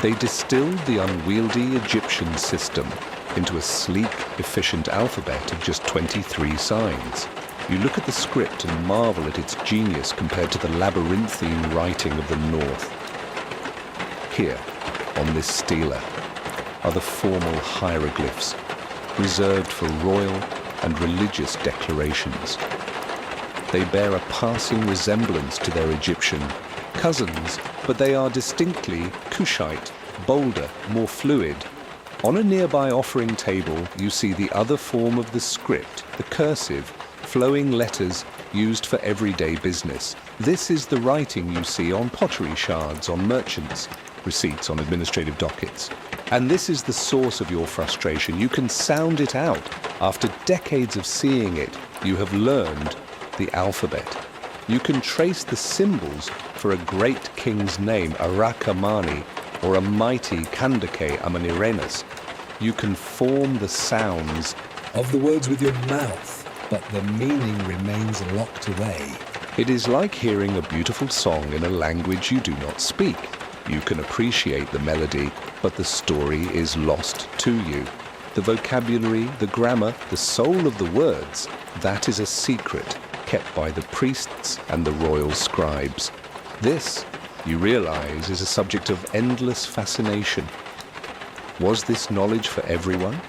They distilled the unwieldy Egyptian system into a sleek, efficient alphabet of just 23 signs. You look at the script and marvel at its genius compared to the labyrinthine writing of the north. Here, on this stela, are the formal hieroglyphs, reserved for royal and religious declarations. They bear a passing resemblance to their Egyptian cousins, but they are distinctly Kushite, bolder, more fluid. On a nearby offering table, you see the other form of the script, the cursive, flowing letters used for everyday business. This is the writing you see on pottery shards, on merchants' receipts, on administrative dockets. And this is the source of your frustration. You can sound it out. After decades of seeing it, you have learned the alphabet. You can trace the symbols for a great king's name, Arakamani, or a mighty Kandake Amanirenas. You can form the sounds of the words with your mouth, but the meaning remains locked away. It is like hearing a beautiful song in a language you do not speak. You can appreciate the melody, but the story is lost to you. The vocabulary, the grammar, the soul of the words, that is a secret kept by the priests and the royal scribes. This, you realize, is a subject of endless fascination. Was this knowledge for everyone?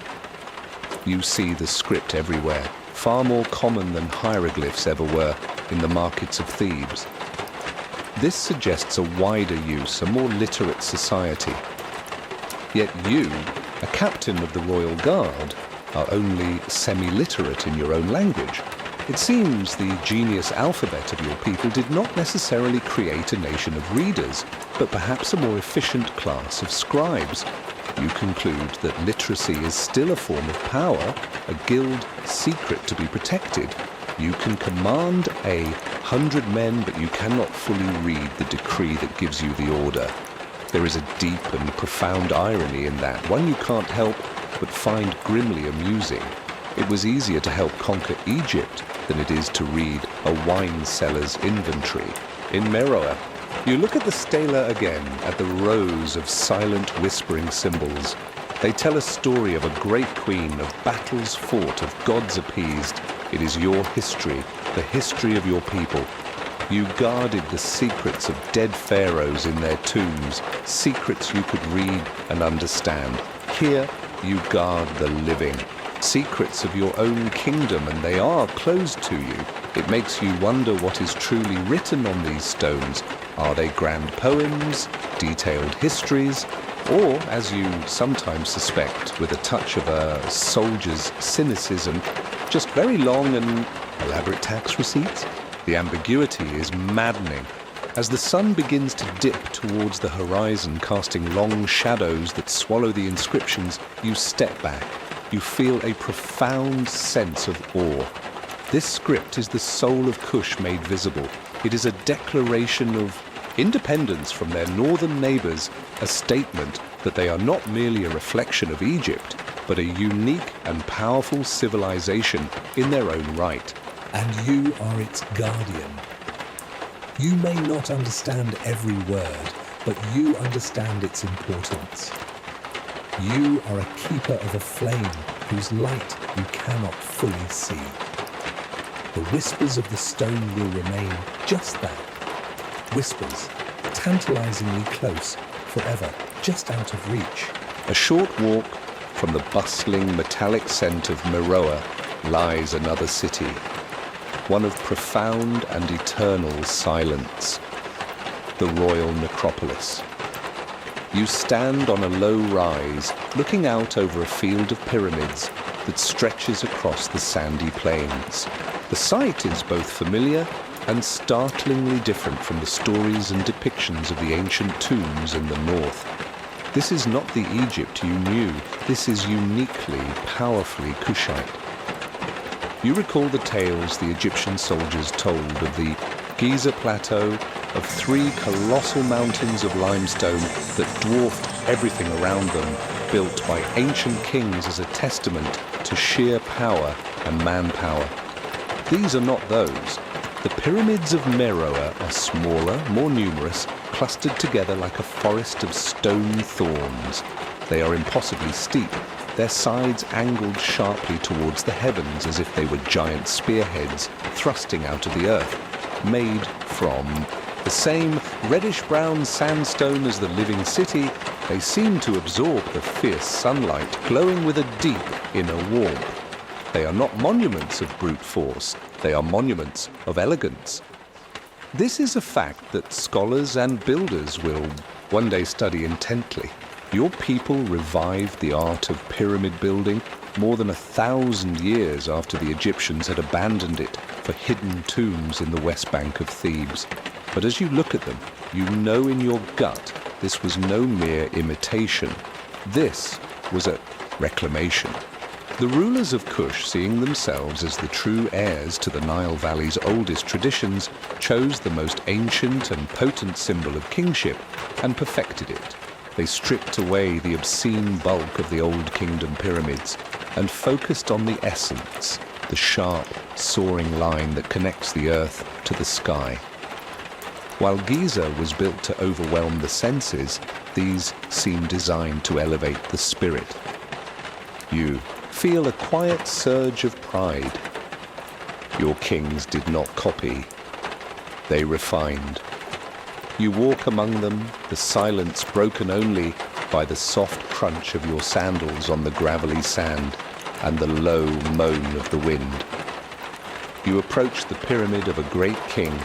You see the script everywhere, far more common than hieroglyphs ever were in the markets of Thebes. This suggests a wider use, a more literate society. Yet you, a captain of the Royal Guard, are only semi-literate in your own language. It seems the genius alphabet of your people did not necessarily create a nation of readers, but perhaps a more efficient class of scribes. You conclude that literacy is still a form of power, a guild secret to be protected. You can command 100 men, but you cannot fully read the decree that gives you the order. There is a deep and profound irony in that, one you can't help but find grimly amusing. It was easier to help conquer Egypt than it is to read a wine cellar's inventory. In Meroe, you look at the stela again, at the rows of silent, whispering symbols. They tell a story of a great queen, of battles fought, of gods appeased. It is your history, the history of your people. You guarded the secrets of dead pharaohs in their tombs, secrets you could read and understand. Here, you guard the living, secrets of your own kingdom, and they are closed to you. It makes you wonder what is truly written on these stones. Are they grand poems, detailed histories, or, as you sometimes suspect, with a touch of a soldier's cynicism, just very long and elaborate tax receipts? The ambiguity is maddening. As the sun begins to dip towards the horizon, casting long shadows that swallow the inscriptions, you step back. You feel a profound sense of awe. This script is the soul of Kush made visible. It is a declaration of independence from their northern neighbors, a statement that they are not merely a reflection of Egypt, but a unique and powerful civilization in their own right. And you are its guardian. You may not understand every word, but you understand its importance. You are a keeper of a flame whose light you cannot fully see. The whispers of the stone will remain just that. Whispers, tantalizingly close, forever, just out of reach. A short walk from the bustling metallic scent of Meroe lies another city, one of profound and eternal silence, the royal necropolis. You stand on a low rise, looking out over a field of pyramids that stretches across the sandy plains. The sight is both familiar and startlingly different from the stories and depictions of the ancient tombs in the north. This is not the Egypt you knew. This is uniquely, powerfully Kushite. You recall the tales the Egyptian soldiers told of the Giza Plateau, of 3 colossal mountains of limestone that dwarfed everything around them, built by ancient kings as a testament to sheer power and manpower. These are not those. The pyramids of Meroe are smaller, more numerous, clustered together like a forest of stone thorns. They are impossibly steep, their sides angled sharply towards the heavens as if they were giant spearheads thrusting out of the earth, made from the same reddish-brown sandstone as the living city. They seem to absorb the fierce sunlight, glowing with a deep inner warmth. They are not monuments of brute force, they are monuments of elegance. This is a fact that scholars and builders will one day study intently. Your people revived the art of pyramid building, more than 1,000 years after the Egyptians had abandoned it for hidden tombs in the west bank of Thebes. But as you look at them, you know in your gut this was no mere imitation. This was a reclamation. The rulers of Kush, seeing themselves as the true heirs to the Nile Valley's oldest traditions, chose the most ancient and potent symbol of kingship and perfected it. They stripped away the obscene bulk of the Old Kingdom pyramids and focused on the essence, the sharp, soaring line that connects the earth to the sky. While Giza was built to overwhelm the senses, these seem designed to elevate the spirit. You feel a quiet surge of pride. Your kings did not copy, they refined. You walk among them, the silence broken only by the soft crunch of your sandals on the gravelly sand and the low moan of the wind. You approach the pyramid of a great king,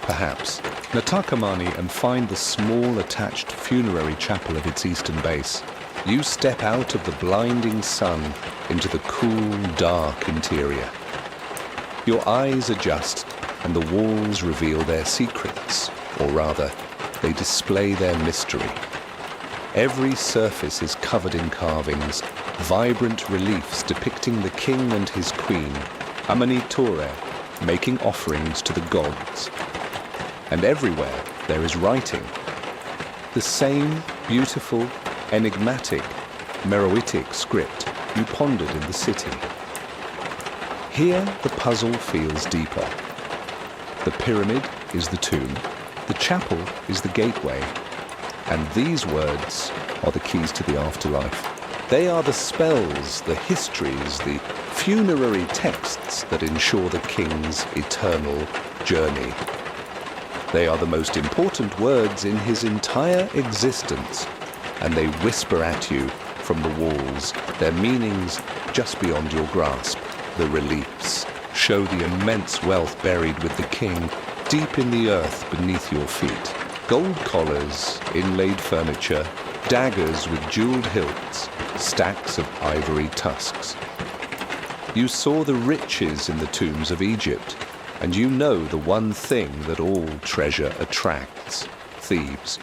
perhaps Natakamani, and find the small attached funerary chapel of its eastern base. You step out of the blinding sun into the cool, dark interior. Your eyes adjust and the walls reveal their secrets, or rather, they display their mystery. Every surface is covered in carvings, vibrant reliefs depicting the king and his queen, Amanitore, making offerings to the gods. And everywhere there is writing. The same beautiful, enigmatic, Meroitic script you pondered in the city. Here the puzzle feels deeper. The pyramid is the tomb, the chapel is the gateway, and these words are the keys to the afterlife. They are the spells, the histories, the funerary texts that ensure the king's eternal journey. They are the most important words in his entire existence, and they whisper at you from the walls, their meanings just beyond your grasp. The reliefs show the immense wealth buried with the king deep in the earth beneath your feet. Gold collars, inlaid furniture, daggers with jeweled hilts, stacks of ivory tusks. You saw the riches in the tombs of Egypt, and you know the one thing that all treasure attracts: thieves.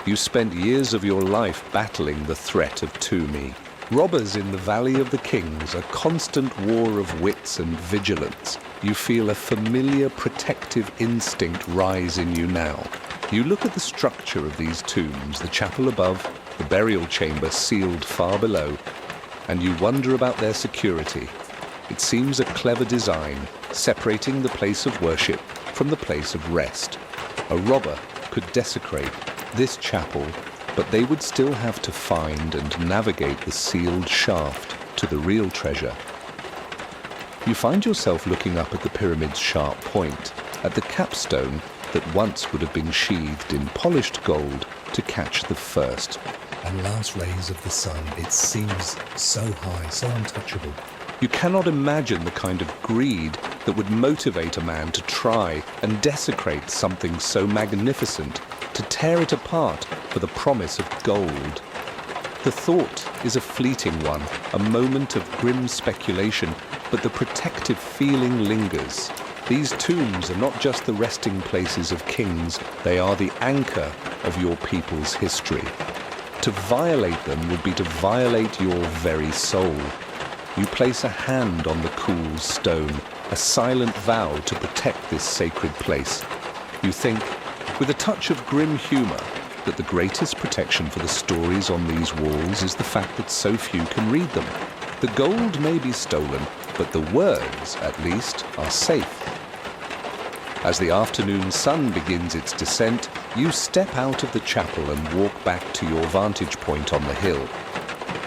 You spent years of your life battling the threat of Tumi. Robbers in the Valley of the Kings, a constant war of wits and vigilance. You feel a familiar protective instinct rise in you now. You look at the structure of these tombs, the chapel above, the burial chamber sealed far below, and you wonder about their security. It seems a clever design, separating the place of worship from the place of rest. A robber could desecrate this chapel, but they would still have to find and navigate the sealed shaft to the real treasure. You find yourself looking up at the pyramid's sharp point, at the capstone that once would have been sheathed in polished gold to catch the first and last rays of the sun. It seems so high, so untouchable. You cannot imagine the kind of greed that would motivate a man to try and desecrate something so magnificent, to tear it apart for the promise of gold. The thought is a fleeting one, a moment of grim speculation, but the protective feeling lingers. These tombs are not just the resting places of kings, they are the anchor of your people's history. To violate them would be to violate your very soul. You place a hand on the cool stone, a silent vow to protect this sacred place. You think, with a touch of grim humor, that the greatest protection for the stories on these walls is the fact that so few can read them. The gold may be stolen, but the words, at least, are safe. As the afternoon sun begins its descent, you step out of the chapel and walk back to your vantage point on the hill.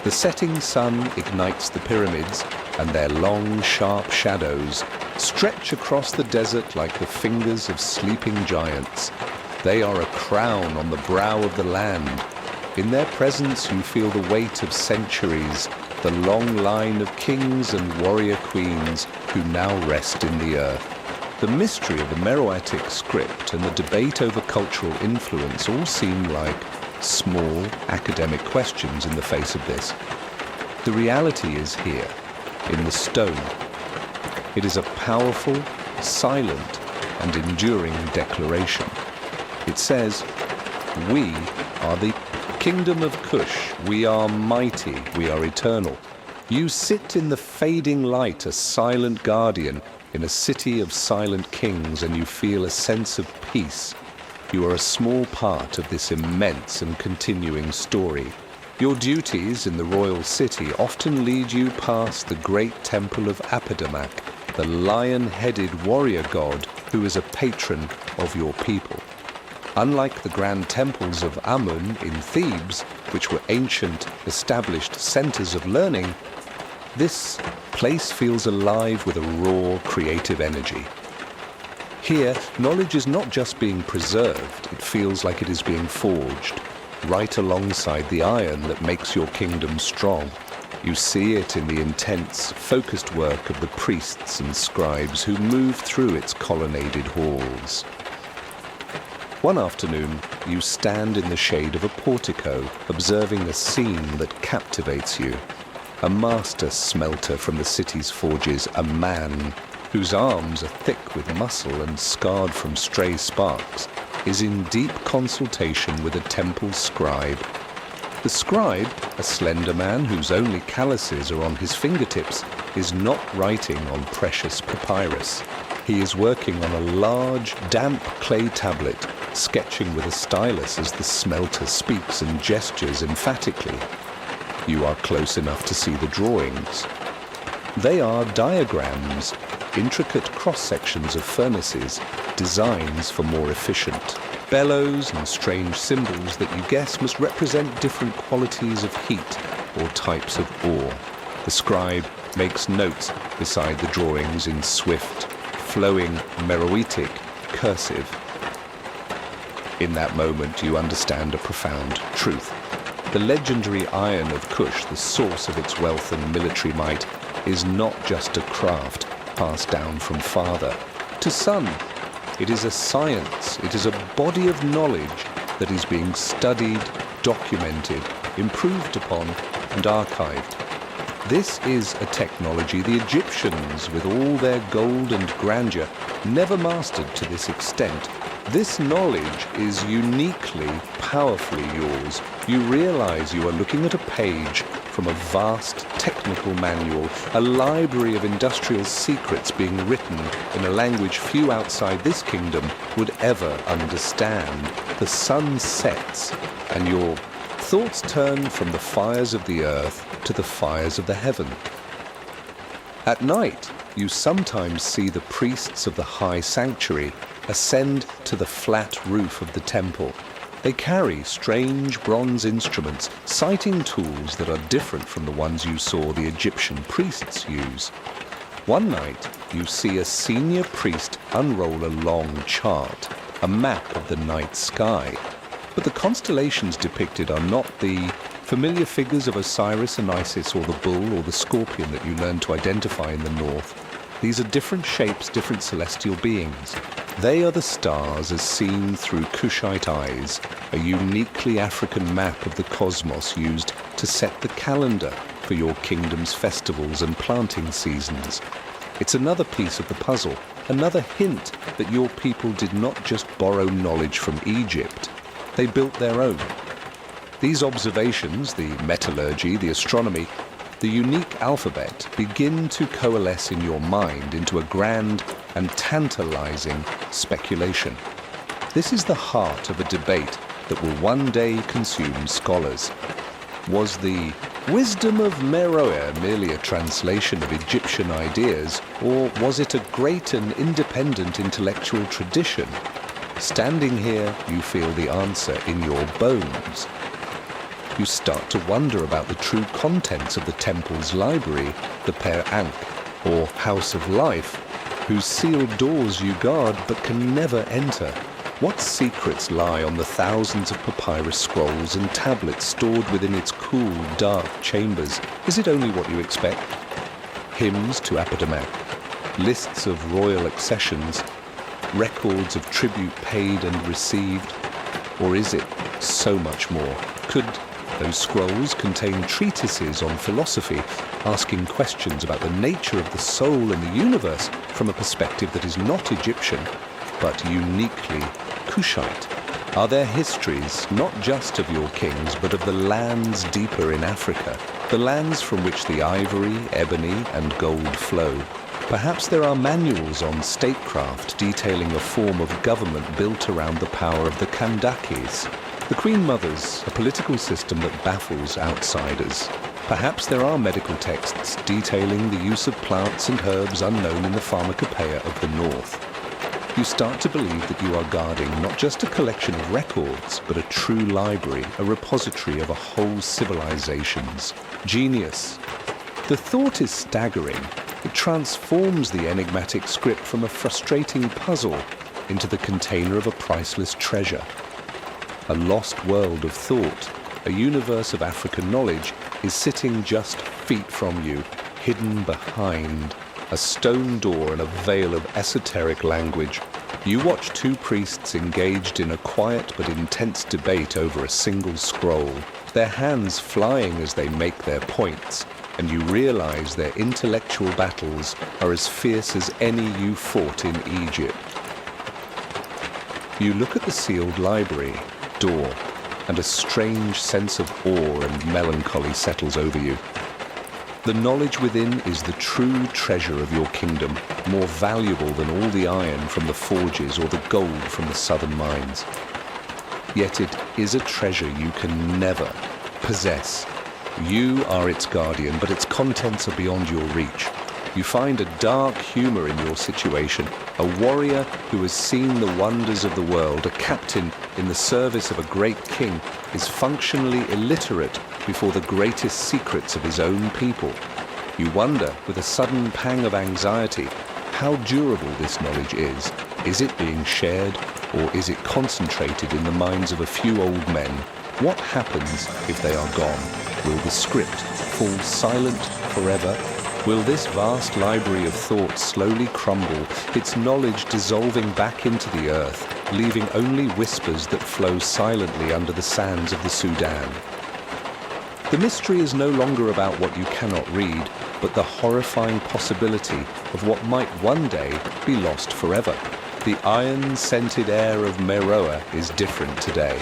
The setting sun ignites the pyramids, and their long, sharp shadows stretch across the desert like the fingers of sleeping giants. They are a crown on the brow of the land. In their presence you feel the weight of centuries, the long line of kings and warrior queens who now rest in the earth. The mystery of the Meroitic script and the debate over cultural influence all seem like small academic questions in the face of this. The reality is here, in the stone. It is a powerful, silent, and enduring declaration. It says, "We are the Kingdom of Kush. We are mighty. We are eternal. You sit in the fading light, a silent guardian, in a city of silent kings, and you feel a sense of peace. You are a small part of this immense and continuing story. Your duties in the royal city often lead you past the great temple of Apedamak, the lion-headed warrior god who is a patron of your people. Unlike the grand temples of Amun in Thebes, which were ancient, established centers of learning, this place feels alive with a raw, creative energy. Here, knowledge is not just being preserved, it feels like it is being forged, right alongside the iron that makes your kingdom strong. You see it in the intense, focused work of the priests and scribes who move through its colonnaded halls. One afternoon, you stand in the shade of a portico, observing a scene that captivates you. A master smelter from the city's forges, a man whose arms are thick with muscle and scarred from stray sparks, is in deep consultation with a temple scribe. The scribe, a slender man whose only calluses are on his fingertips, is not writing on precious papyrus. He is working on a large, damp clay tablet, sketching with a stylus as the smelter speaks and gestures emphatically. You are close enough to see the drawings. They are diagrams, intricate cross-sections of furnaces, designs for more efficient bellows and strange symbols that you guess must represent different qualities of heat or types of ore. The scribe makes notes beside the drawings in swift, flowing Meroitic cursive. In that moment, you understand a profound truth. The legendary iron of Kush, the source of its wealth and military might, is not just a craft passed down from father to son. It is a science, it is a body of knowledge that is being studied, documented, improved upon, and archived. This is a technology the Egyptians, with all their gold and grandeur, never mastered to this extent. This knowledge is uniquely, powerfully yours. You realize you are looking at a page from a vast technical manual, a library of industrial secrets being written in a language few outside this kingdom would ever understand. The sun sets, and your thoughts turn from the fires of the earth to the fires of the heaven. At night, you sometimes see the priests of the high sanctuary ascend to the flat roof of the temple. They carry strange bronze instruments, sighting tools that are different from the ones you saw the Egyptian priests use. One night, you see a senior priest unroll a long chart, a map of the night sky. But the constellations depicted are not the familiar figures of Osiris and Isis, or the bull or the scorpion that you learn to identify in the north. These are different shapes, different celestial beings. They are the stars as seen through Kushite eyes, a uniquely African map of the cosmos used to set the calendar for your kingdom's festivals and planting seasons. It's another piece of the puzzle, another hint that your people did not just borrow knowledge from Egypt, they built their own. These observations, the metallurgy, the astronomy, the unique alphabet, begin to coalesce in your mind into a grand and tantalizing speculation. This is the heart of a debate that will one day consume scholars. Was the wisdom of Meroe merely a translation of Egyptian ideas, or was it a great and independent intellectual tradition? Standing here, you feel the answer in your bones. You start to wonder about the true contents of the temple's library, the Per Ankh, or House of Life, whose sealed doors you guard but can never enter. What secrets lie on the thousands of papyrus scrolls and tablets stored within its cool, dark chambers? Is it only what you expect? Hymns to Apedamak, lists of royal accessions, records of tribute paid and received? Or is it so much more? Could Those scrolls contain treatises on philosophy, asking questions about the nature of the soul and the universe from a perspective that is not Egyptian, but uniquely Kushite. Are there histories, not just of your kings, but of the lands deeper in Africa, the lands from which the ivory, ebony, and gold flow? Perhaps there are manuals on statecraft detailing a form of government built around the power of the Kandakis, the Queen Mothers, a political system that baffles outsiders. Perhaps there are medical texts detailing the use of plants and herbs unknown in the pharmacopoeia of the North. You start to believe that you are guarding not just a collection of records, but a true library, a repository of a whole civilization's genius. The thought is staggering. It transforms the enigmatic script from a frustrating puzzle into the container of a priceless treasure. A lost world of thought, a universe of African knowledge, is sitting just feet from you, hidden behind a stone door and a veil of esoteric language. You watch two priests engaged in a quiet but intense debate over a single scroll, their hands flying as they make their points, and you realize their intellectual battles are as fierce as any you fought in Egypt. You look at the sealed library door, and a strange sense of awe and melancholy settles over you. The knowledge within is the true treasure of your kingdom, more valuable than all the iron from the forges or the gold from the southern mines. Yet it is a treasure you can never possess. You are its guardian, but its contents are beyond your reach. You find a dark humor in your situation, a warrior who has seen the wonders of the world, a captain in the service of a great king, is functionally illiterate before the greatest secrets of his own people. You wonder, with a sudden pang of anxiety, how durable this knowledge is. Is it being shared, or is it concentrated in the minds of a few old men? What happens if they are gone? Will the script fall silent forever? Will this vast library of thought slowly crumble, its knowledge dissolving back into the earth, leaving only whispers that flow silently under the sands of the Sudan? The mystery is no longer about what you cannot read, but the horrifying possibility of what might one day be lost forever. The iron-scented air of Meroe is different today.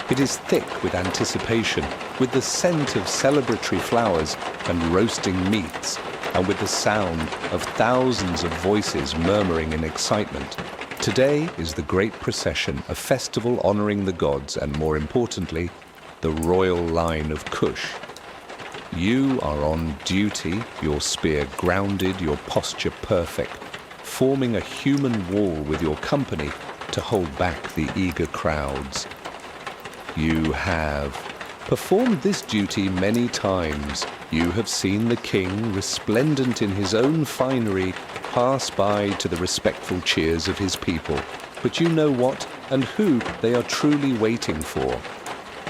It is thick with anticipation, with the scent of celebratory flowers and roasting meats, and with the sound of thousands of voices murmuring in excitement. Today is the great procession, a festival honoring the gods and, more importantly, the royal line of Kush. You are on duty, your spear grounded, your posture perfect, forming a human wall with your company to hold back the eager crowds. You have performed this duty many times. You have seen the king, resplendent in his own finery, pass by to the respectful cheers of his people. But you know what and who they are truly waiting for.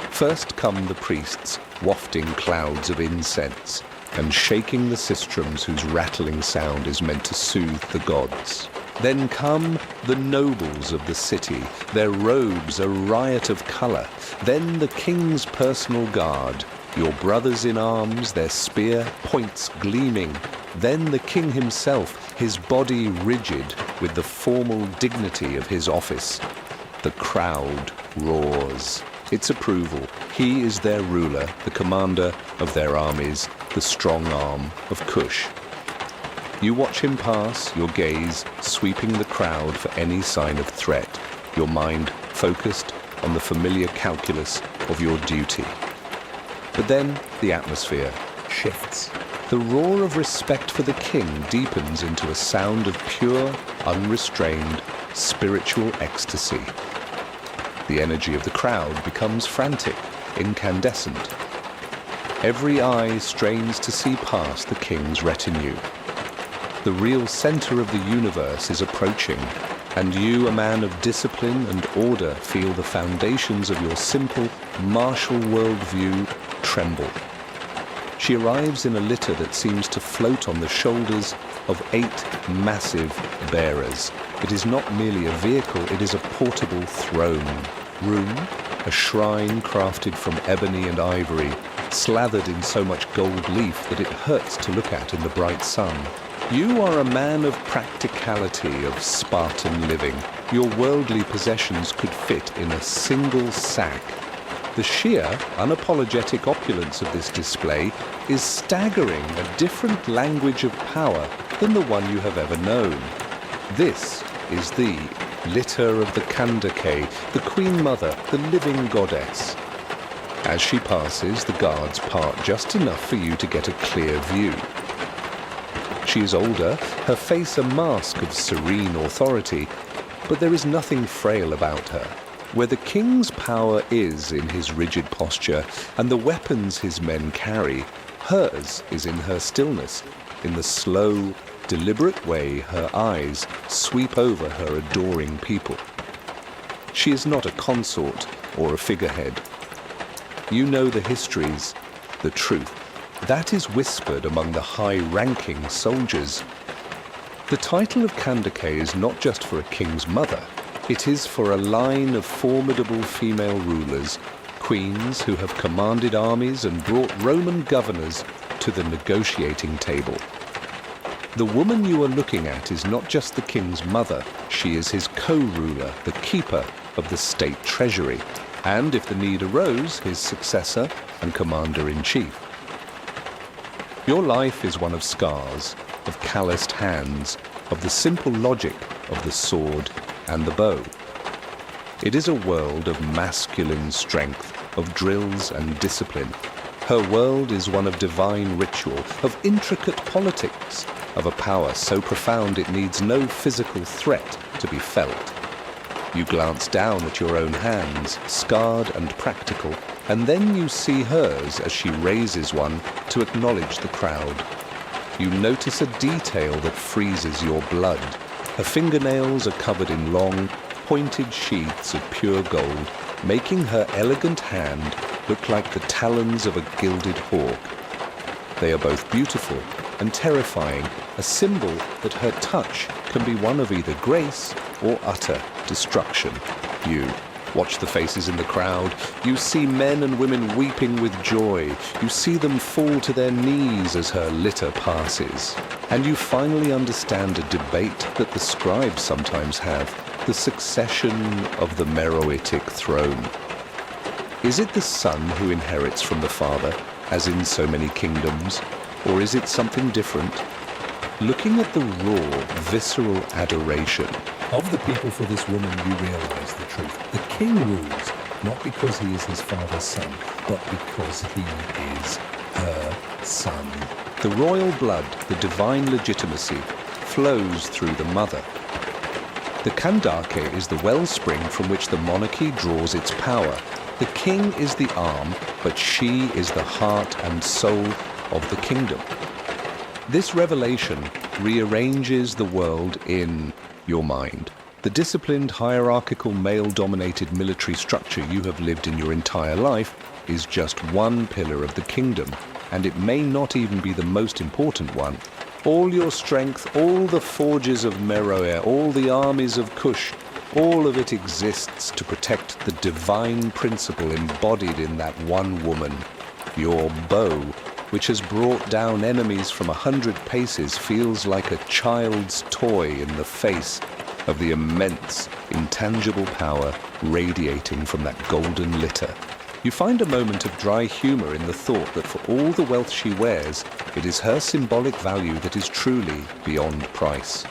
First come the priests, wafting clouds of incense and shaking the sistrums whose rattling sound is meant to soothe the gods. Then come the nobles of the city, their robes a riot of colour. Then the king's personal guard, your brothers in arms, their spear points gleaming. Then the king himself, his body rigid with the formal dignity of his office. The crowd roars its approval. He is their ruler, the commander of their armies, the strong arm of Kush. You watch him pass, your gaze sweeping the crowd for any sign of threat, your mind focused on the familiar calculus of your duty. But then the atmosphere shifts. The roar of respect for the king deepens into a sound of pure, unrestrained, spiritual ecstasy. The energy of the crowd becomes frantic, incandescent. Every eye strains to see past the king's retinue. The real center of the universe is approaching, and you, a man of discipline and order, feel the foundations of your simple, martial worldview tremble. She arrives in a litter that seems to float on the shoulders of 8 massive bearers. It is not merely a vehicle, it is a portable throne. Room a shrine crafted from ebony and ivory, slathered in so much gold leaf that it hurts to look at in the bright sun. You are a man of practicality, of Spartan living. Your worldly possessions could fit in a single sack. The sheer, unapologetic opulence of this display is staggering, a different language of power than the one you have ever known. This is the litter of the Kandake, the Queen Mother, the living goddess. As she passes, the guards part just enough for you to get a clear view. She is older, her face a mask of serene authority, but there is nothing frail about her. Where the king's power is in his rigid posture and the weapons his men carry, hers is in her stillness, in the slow, deliberate way her eyes sweep over her adoring people. She is not a consort or a figurehead. You know the histories, the truth. That is whispered among the high-ranking soldiers. The title of Kandake is not just for a king's mother. It is for a line of formidable female rulers, queens who have commanded armies and brought Roman governors to the negotiating table. The woman you are looking at is not just the king's mother, she is his co-ruler, the keeper of the state treasury, and if the need arose, his successor and commander-in-chief. Your life is one of scars, of calloused hands, of the simple logic of the sword and the bow. It is a world of masculine strength, of drills and discipline. Her world is one of divine ritual, of intricate politics, of a power so profound it needs no physical threat to be felt. You glance down at your own hands, scarred and practical, and then you see hers as she raises one to acknowledge the crowd. You notice a detail that freezes your blood. Her fingernails are covered in long, pointed sheaths of pure gold, making her elegant hand look like the talons of a gilded hawk. They are both beautiful and terrifying, a symbol that her touch can be one of either grace or utter destruction. You watch the faces in the crowd. You see men and women weeping with joy. You see them fall to their knees as her litter passes. And you finally understand a debate that the scribes sometimes have, the succession of the Meroitic throne. Is it the son who inherits from the father, as in so many kingdoms, or is it something different? Looking at the raw, visceral adoration Of the people for this woman, you realize the truth. The king rules, not because he is his father's son, but because he is her son. The royal blood, the divine legitimacy, flows through the mother. The Kandake is the wellspring from which the monarchy draws its power. The king is the arm, but she is the heart and soul of the kingdom. This revelation rearranges the world in your mind. The disciplined, hierarchical, male-dominated military structure you have lived in your entire life is just one pillar of the kingdom, and it may not even be the most important one. All your strength, all the forges of Meroe, all the armies of Kush, all of it exists to protect the divine principle embodied in that one woman. Your bow, which has brought down enemies from 100 paces, feels like a child's toy in the face of the immense, intangible power radiating from that golden litter. You find a moment of dry humor in the thought that for all the wealth she wears, it is her symbolic value that is truly beyond price.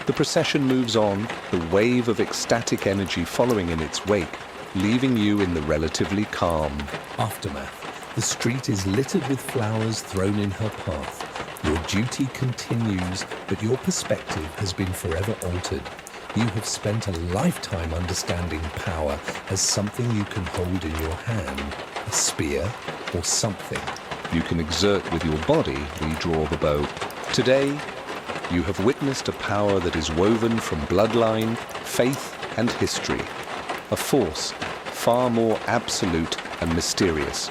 The procession moves on, the wave of ecstatic energy following in its wake, leaving you in the relatively calm Aftermath. The street is littered with flowers thrown in her path. Your duty continues, but your perspective has been forever altered. You have spent a lifetime understanding power as something you can hold in your hand, a spear or something you can exert with your body, we draw the bow. Today, you have witnessed a power that is woven from bloodline, faith, and history. A force far more absolute and mysterious.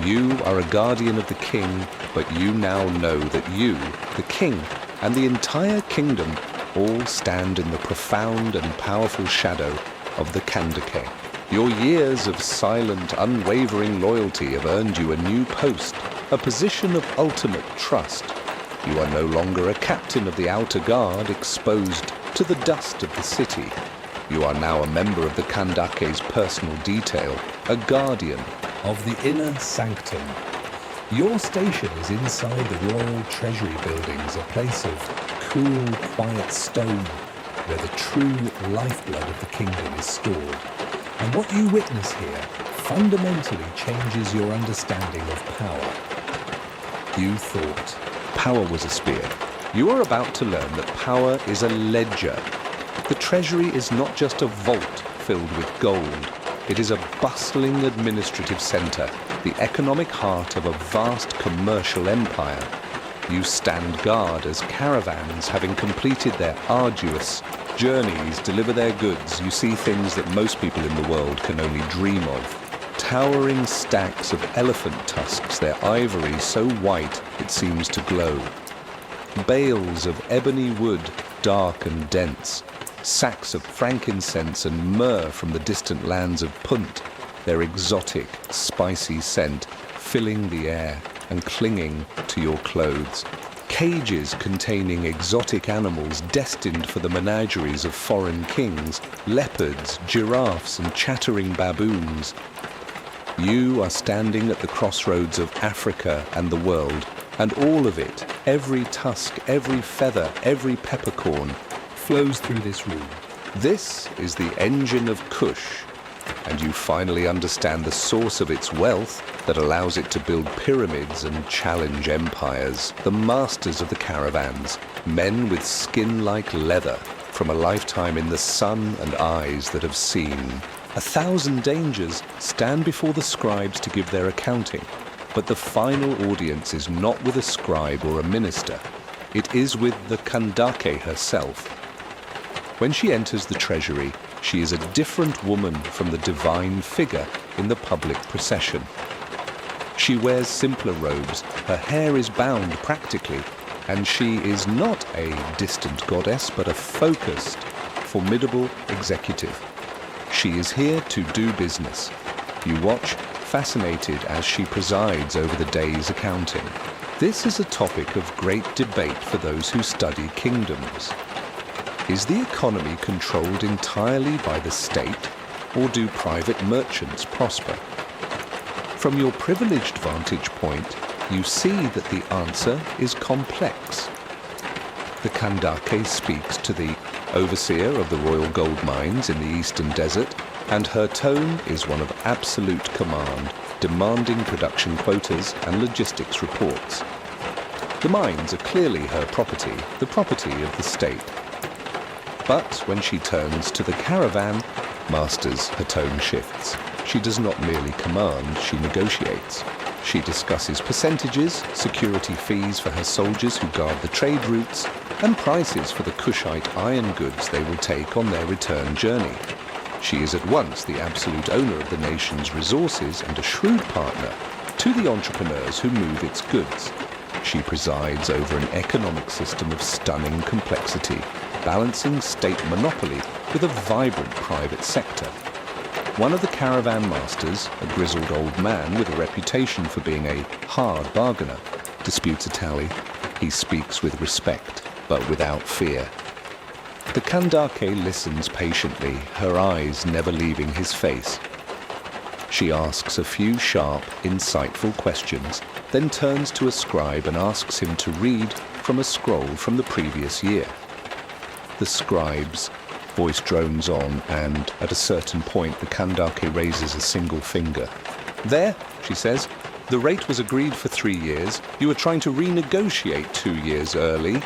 You are a guardian of the king, but you now know that you, the king, and the entire kingdom all stand in the profound and powerful shadow of the Kandake. Your years of silent, unwavering loyalty have earned you a new post, a position of ultimate trust. You are no longer a captain of the outer guard exposed to the dust of the city. You are now a member of the Kandake's personal detail, a guardian of the inner sanctum. Your station is inside the Royal Treasury Buildings, a place of cool, quiet stone where the true lifeblood of the kingdom is stored. And what you witness here fundamentally changes your understanding of power. You thought power was a spear. You are about to learn that power is a ledger. The treasury is not just a vault filled with gold. It is a bustling administrative centre, the economic heart of a vast commercial empire. You stand guard as caravans, having completed their arduous journeys, deliver their goods. You see things that most people in the world can only dream of. Towering stacks of elephant tusks, their ivory so white it seems to glow. Bales of ebony wood, dark and dense. Sacks of frankincense and myrrh from the distant lands of Punt, their exotic, spicy scent filling the air and clinging to your clothes. Cages containing exotic animals destined for the menageries of foreign kings, leopards, giraffes and chattering baboons. You are standing at the crossroads of Africa and the world, and all of it, every tusk, every feather, every peppercorn, flows through this room. This is the engine of Kush, and you finally understand the source of its wealth that allows it to build pyramids and challenge empires. The masters of the caravans, men with skin like leather, from a lifetime in the sun and eyes that have seen. 1,000 dangers stand before the scribes to give their accounting, but the final audience is not with a scribe or a minister. It is with the Kandake herself. When she enters the treasury, she is a different woman from the divine figure in the public procession. She wears simpler robes, her hair is bound practically, and she is not a distant goddess, but a focused, formidable executive. She is here to do business. You watch, fascinated, as she presides over the day's accounting. This is a topic of great debate for those who study kingdoms. Is the economy controlled entirely by the state, or do private merchants prosper? From your privileged vantage point, you see that the answer is complex. The Kandake speaks to the overseer of the royal gold mines in the eastern desert, and her tone is one of absolute command, demanding production quotas and logistics reports. The mines are clearly her property, the property of the state. But when she turns to the caravan masters, her tone shifts. She does not merely command, she negotiates. She discusses percentages, security fees for her soldiers who guard the trade routes, and prices for the Kushite iron goods they will take on their return journey. She is at once the absolute owner of the nation's resources and a shrewd partner to the entrepreneurs who move its goods. She presides over an economic system of stunning complexity, balancing state monopoly with a vibrant private sector. One of the caravan masters, a grizzled old man with a reputation for being a hard bargainer, disputes a tally. He speaks with respect, but without fear. The Kandake listens patiently, her eyes never leaving his face. She asks a few sharp, insightful questions, then turns to a scribe and asks him to read from a scroll from the previous year. The scribe's voice drones on, and at a certain point the Kandake raises a single finger. "There," she says, "the rate was agreed for 3 years. You were trying to renegotiate 2 years early."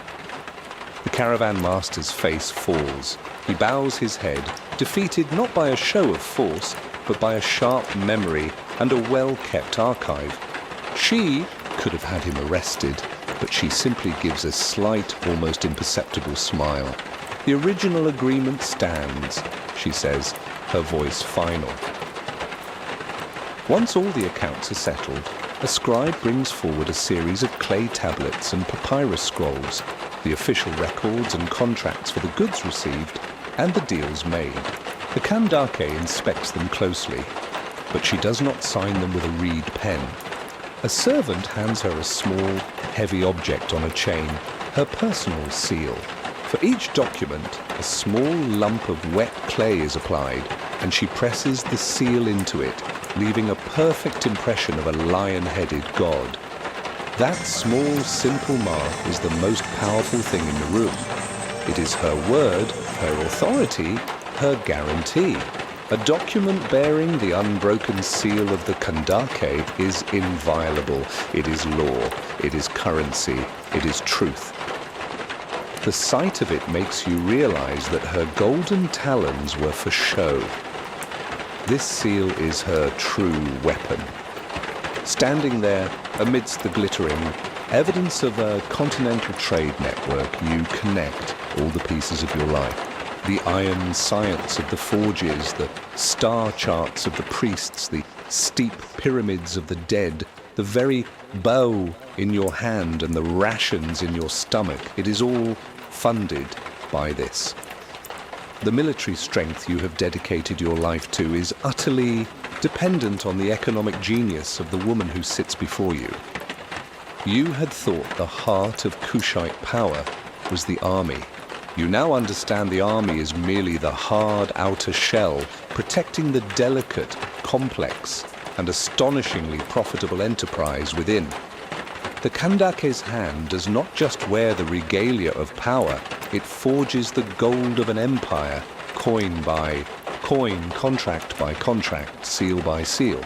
The caravan master's face falls. He bows his head, defeated not by a show of force, but by a sharp memory and a well-kept archive. She could have had him arrested, but she simply gives a slight, almost imperceptible smile. "The original agreement stands," she says, her voice final. Once all the accounts are settled, a scribe brings forward a series of clay tablets and papyrus scrolls, the official records and contracts for the goods received and the deals made. The Kandake inspects them closely, but she does not sign them with a reed pen. A servant hands her a small, heavy object on a chain, her personal seal. For each document, a small lump of wet clay is applied, and she presses the seal into it, leaving a perfect impression of a lion-headed god. That small, simple mark is the most powerful thing in the room. It is her word, her authority, her guarantee. A document bearing the unbroken seal of the Kandake is inviolable. It is law. It is currency. It is truth. The sight of it makes you realize that her golden talons were for show. This seal is her true weapon. Standing there amidst the glittering, evidence of a continental trade network, you connect all the pieces of your life. The iron science of the forges, the star charts of the priests, the steep pyramids of the dead, the very bow in your hand and the rations in your stomach. It is all funded by this. The military strength you have dedicated your life to is utterly dependent on the economic genius of the woman who sits before you. You had thought the heart of Kushite power was the army. You now understand the army is merely the hard outer shell, protecting the delicate, complex, and astonishingly profitable enterprise within. The Kandake's hand does not just wear the regalia of power, it forges the gold of an empire, coin by coin, contract by contract, seal by seal.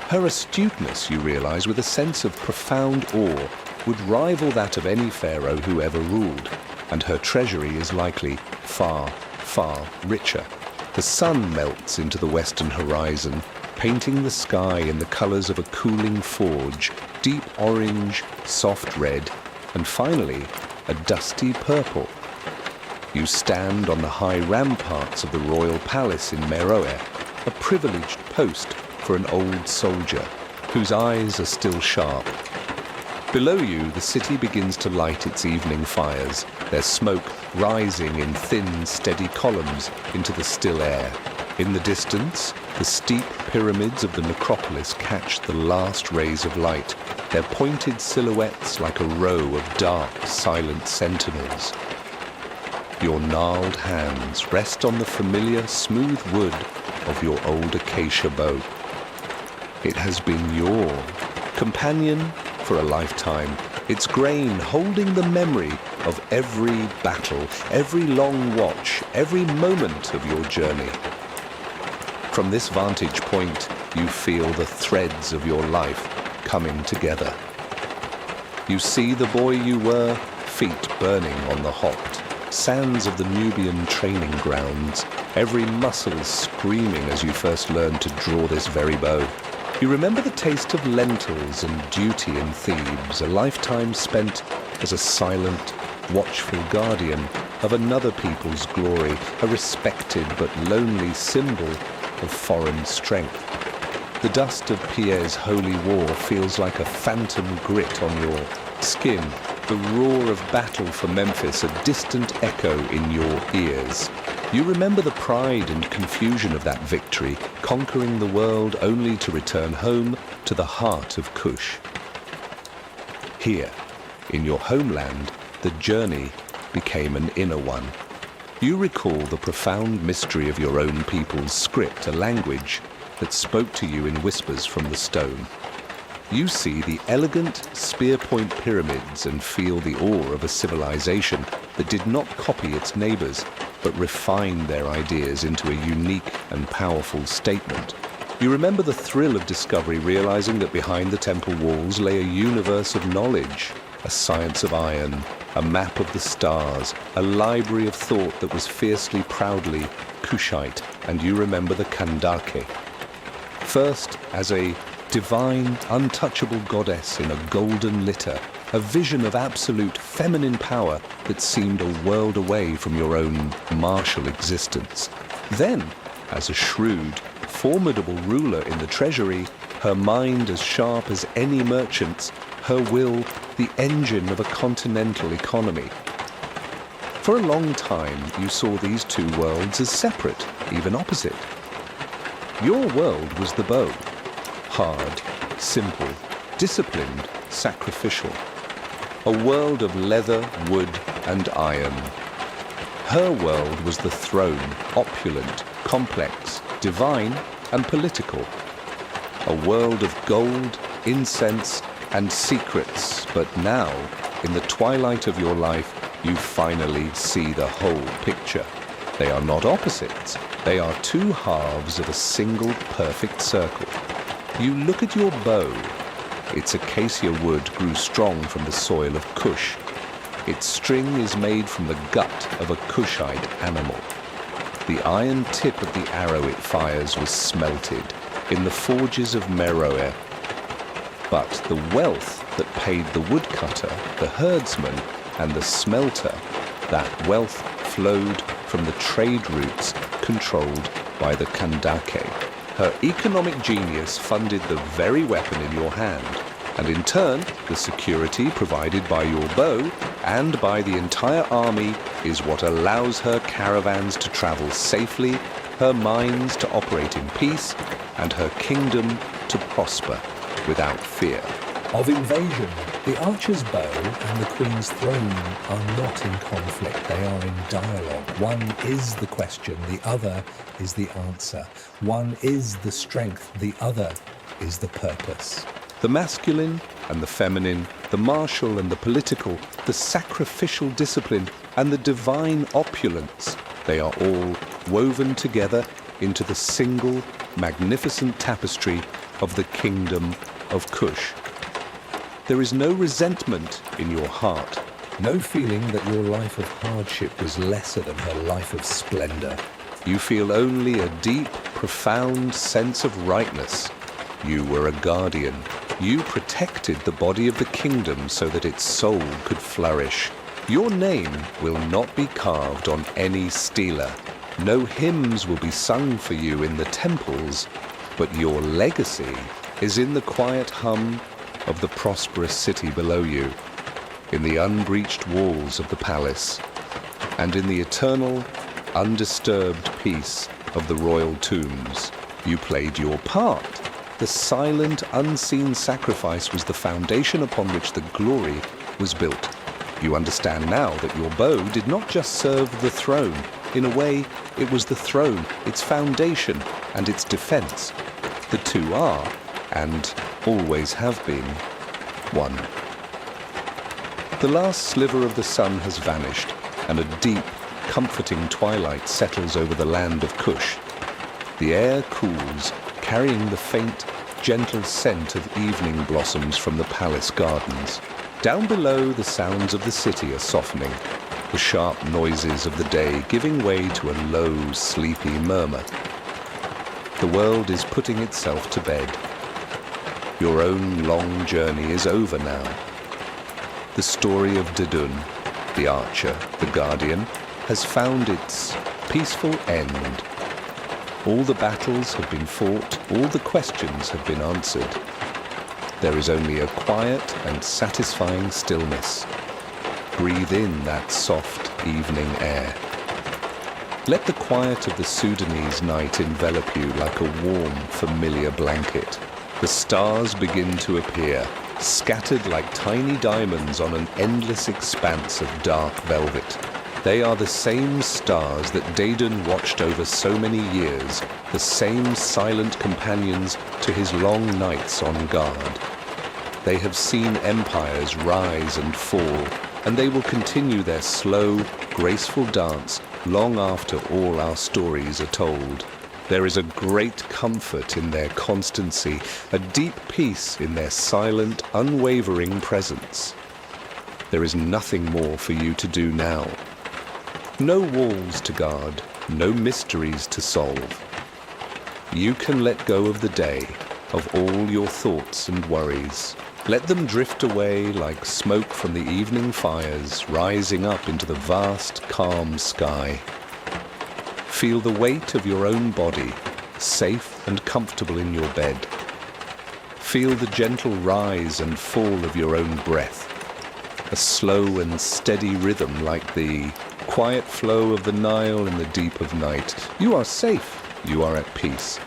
Her astuteness, you realize, with a sense of profound awe, would rival that of any pharaoh who ever ruled, and her treasury is likely far, far richer. The sun melts into the western horizon, painting the sky in the colors of a cooling forge, deep orange, soft red, and finally, a dusty purple. You stand on the high ramparts of the royal palace in Meroe, a privileged post for an old soldier, whose eyes are still sharp. Below you, the city begins to light its evening fires, their smoke rising in thin, steady columns into the still air. In the distance, the steep pyramids of the necropolis catch the last rays of light, their pointed silhouettes like a row of dark, silent sentinels. Your gnarled hands rest on the familiar, smooth wood of your old acacia bow. It has been your companion for a lifetime, its grain holding the memory of every battle, every long watch, every moment of your journey. From this vantage point, you feel the threads of your life coming together. You see the boy you were, feet burning on the hot sands of the Nubian training grounds, every muscle screaming as you first learned to draw this very bow. You remember the taste of lentils and duty in Thebes, a lifetime spent as a silent, watchful guardian of another people's glory, a respected but lonely symbol of foreign strength. The dust of Pierre's holy war feels like a phantom grit on your skin, the roar of battle for Memphis a distant echo in your ears. You remember the pride and confusion of that victory, conquering the world only to return home to the heart of Kush. Here, in your homeland, the journey became an inner one. You recall the profound mystery of your own people's script, a language that spoke to you in whispers from the stone. You see the elegant spear-point pyramids and feel the awe of a civilization that did not copy its neighbors, but refined their ideas into a unique and powerful statement. You remember the thrill of discovery, realizing that behind the temple walls lay a universe of knowledge, a science of iron, a map of the stars, a library of thought that was fiercely, proudly Kushite, and you remember the Kandake. First, as a divine, untouchable goddess in a golden litter, a vision of absolute feminine power that seemed a world away from your own martial existence. Then, as a shrewd, formidable ruler in the treasury, her mind as sharp as any merchant's, her will the engine of a continental economy. For a long time, you saw these two worlds as separate, even opposite. Your world was the bow. Hard, simple, disciplined, sacrificial. A world of leather, wood, and iron. Her world was the throne, opulent, complex, divine, and political. A world of gold, incense, and secrets, but now, in the twilight of your life, you finally see the whole picture. They are not opposites. They are two halves of a single perfect circle. You look at your bow. Its acacia wood grew strong from the soil of Kush. Its string is made from the gut of a Kushite animal. The iron tip of the arrow it fires was smelted in the forges of Meroe. But the wealth that paid the woodcutter, the herdsman, and the smelter, that wealth flowed from the trade routes controlled by the Kandake. Her economic genius funded the very weapon in your hand, and in turn, the security provided by your bow and by the entire army is what allows her caravans to travel safely, her mines to operate in peace, and her kingdom to prosper without fear. Of invasion, the archer's bow and the queen's throne are not in conflict, they are in dialogue. One is the question, the other is the answer. One is the strength, the other is the purpose. The masculine and the feminine, the martial and the political, the sacrificial discipline and the divine opulence, they are all woven together into the single magnificent tapestry of the Kingdom of Kush. There is no resentment in your heart. No feeling that your life of hardship was lesser than her life of splendor. You feel only a deep, profound sense of rightness. You were a guardian. You protected the body of the kingdom so that its soul could flourish. Your name will not be carved on any stela. No hymns will be sung for you in the temples, but your legacy is in the quiet hum of the prosperous city below you, in the unbreached walls of the palace, and in the eternal, undisturbed peace of the royal tombs. You played your part. The silent, unseen sacrifice was the foundation upon which the glory was built. You understand now that your bow did not just serve the throne. In a way, it was the throne, its foundation, and its defense. The two are, and always have been, one. The last sliver of the sun has vanished, and a deep, comforting twilight settles over the land of Kush. The air cools, carrying the faint, gentle scent of evening blossoms from the palace gardens. Down below, the sounds of the city are softening, the sharp noises of the day giving way to a low, sleepy murmur. The world is putting itself to bed. Your own long journey is over now. The story of Dedun, the archer, the guardian, has found its peaceful end. All the battles have been fought, all the questions have been answered. There is only a quiet and satisfying stillness. Breathe in that soft evening air. Let the quiet of the Sudanese night envelop you like a warm, familiar blanket. The stars begin to appear, scattered like tiny diamonds on an endless expanse of dark velvet. They are the same stars that Dedun watched over so many years, the same silent companions to his long nights on guard. They have seen empires rise and fall, and they will continue their slow, graceful dance long after all our stories are told. There is a great comfort in their constancy, a deep peace in their silent, unwavering presence. There is nothing more for you to do now. No walls to guard, no mysteries to solve. You can let go of the day, of all your thoughts and worries. Let them drift away like smoke from the evening fires rising up into the vast, calm sky. Feel the weight of your own body, safe and comfortable in your bed. Feel the gentle rise and fall of your own breath, a slow and steady rhythm like the quiet flow of the Nile in the deep of night. You are safe, you are at peace.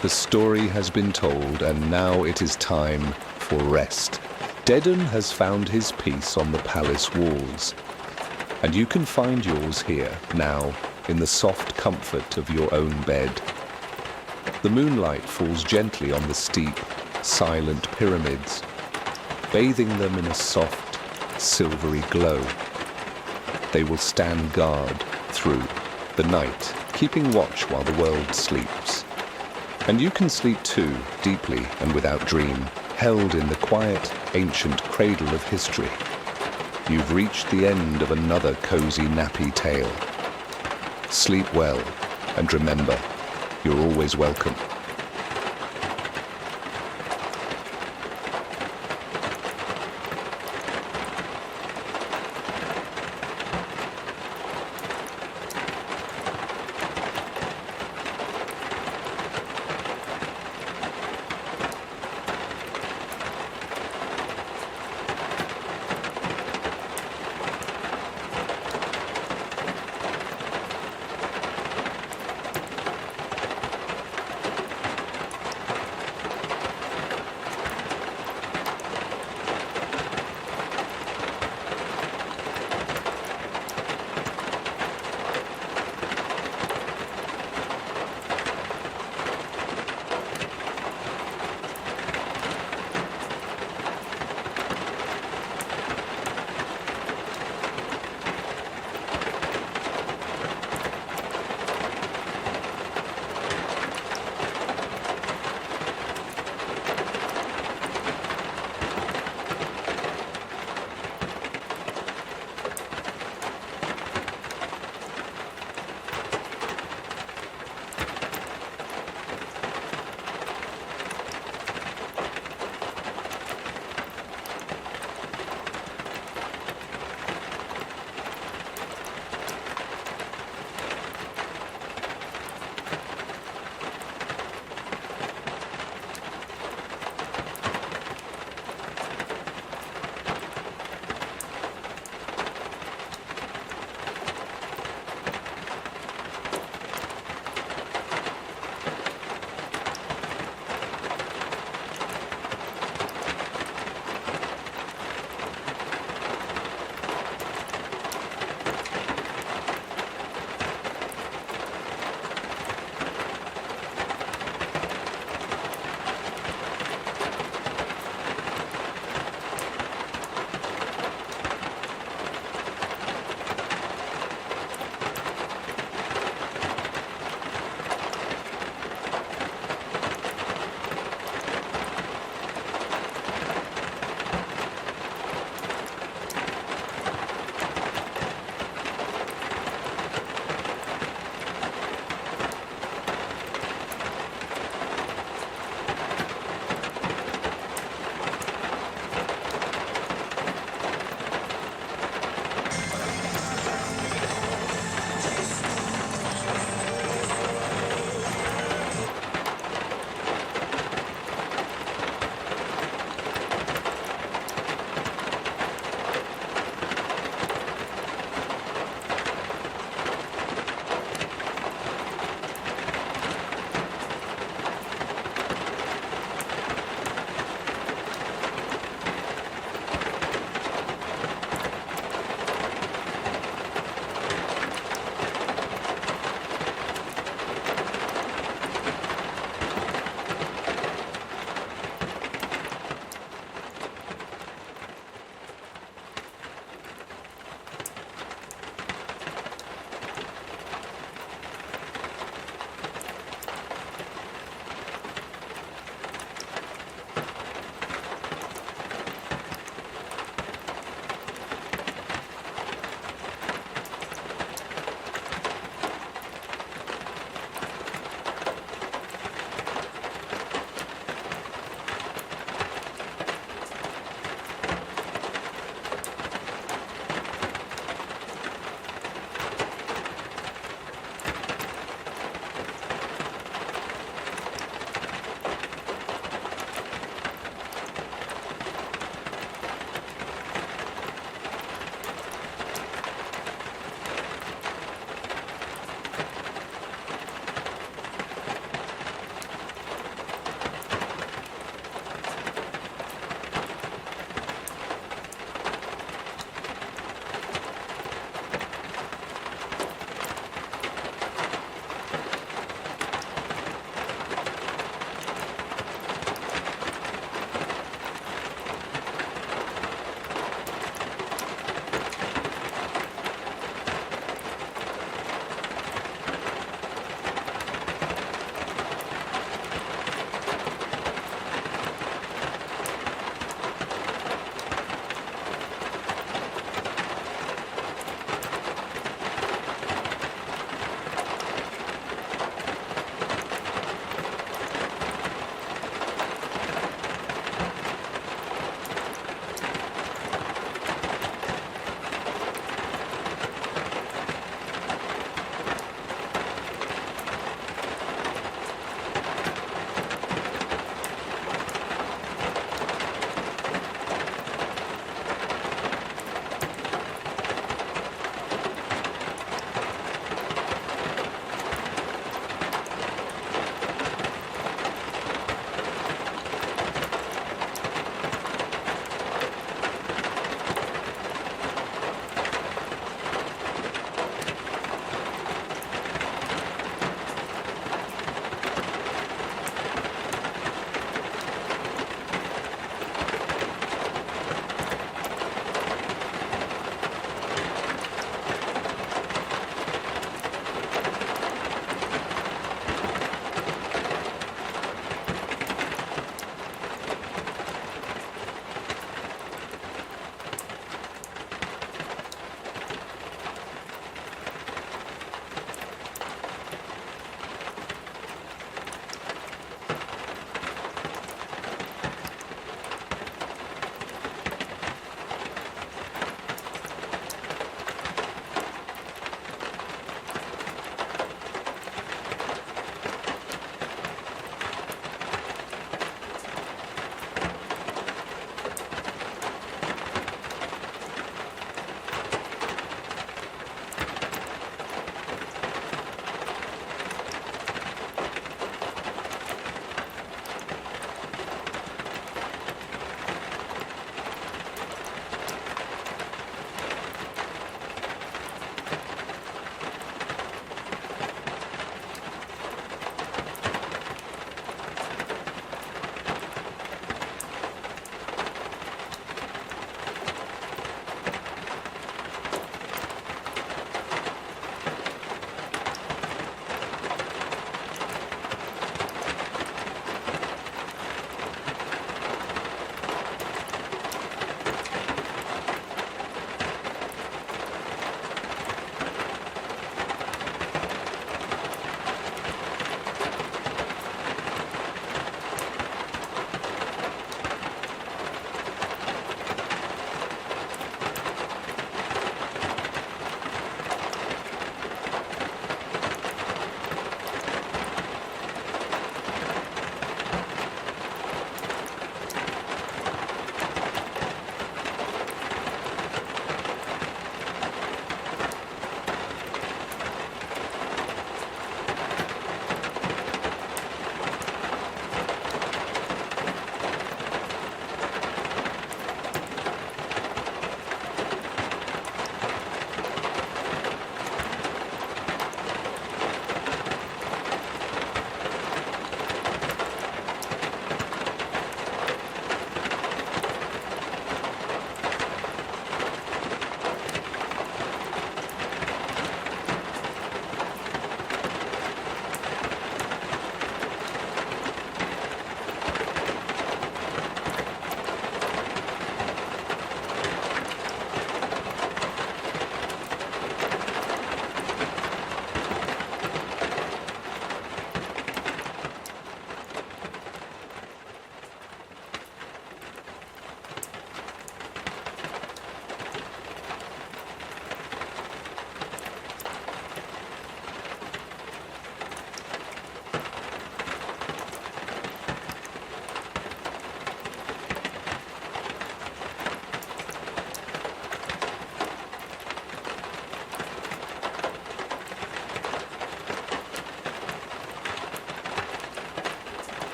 The story has been told, and now it is time for rest. Dedan has found his peace on the palace walls, and you can find yours here, now, in the soft comfort of your own bed. The moonlight falls gently on the steep, silent pyramids, bathing them in a soft, silvery glow. They will stand guard through the night, keeping watch while the world sleeps. And you can sleep too, deeply and without dream, held in the quiet, ancient cradle of history. You've reached the end of another cozy nappy tale. Sleep well, and remember, you're always welcome.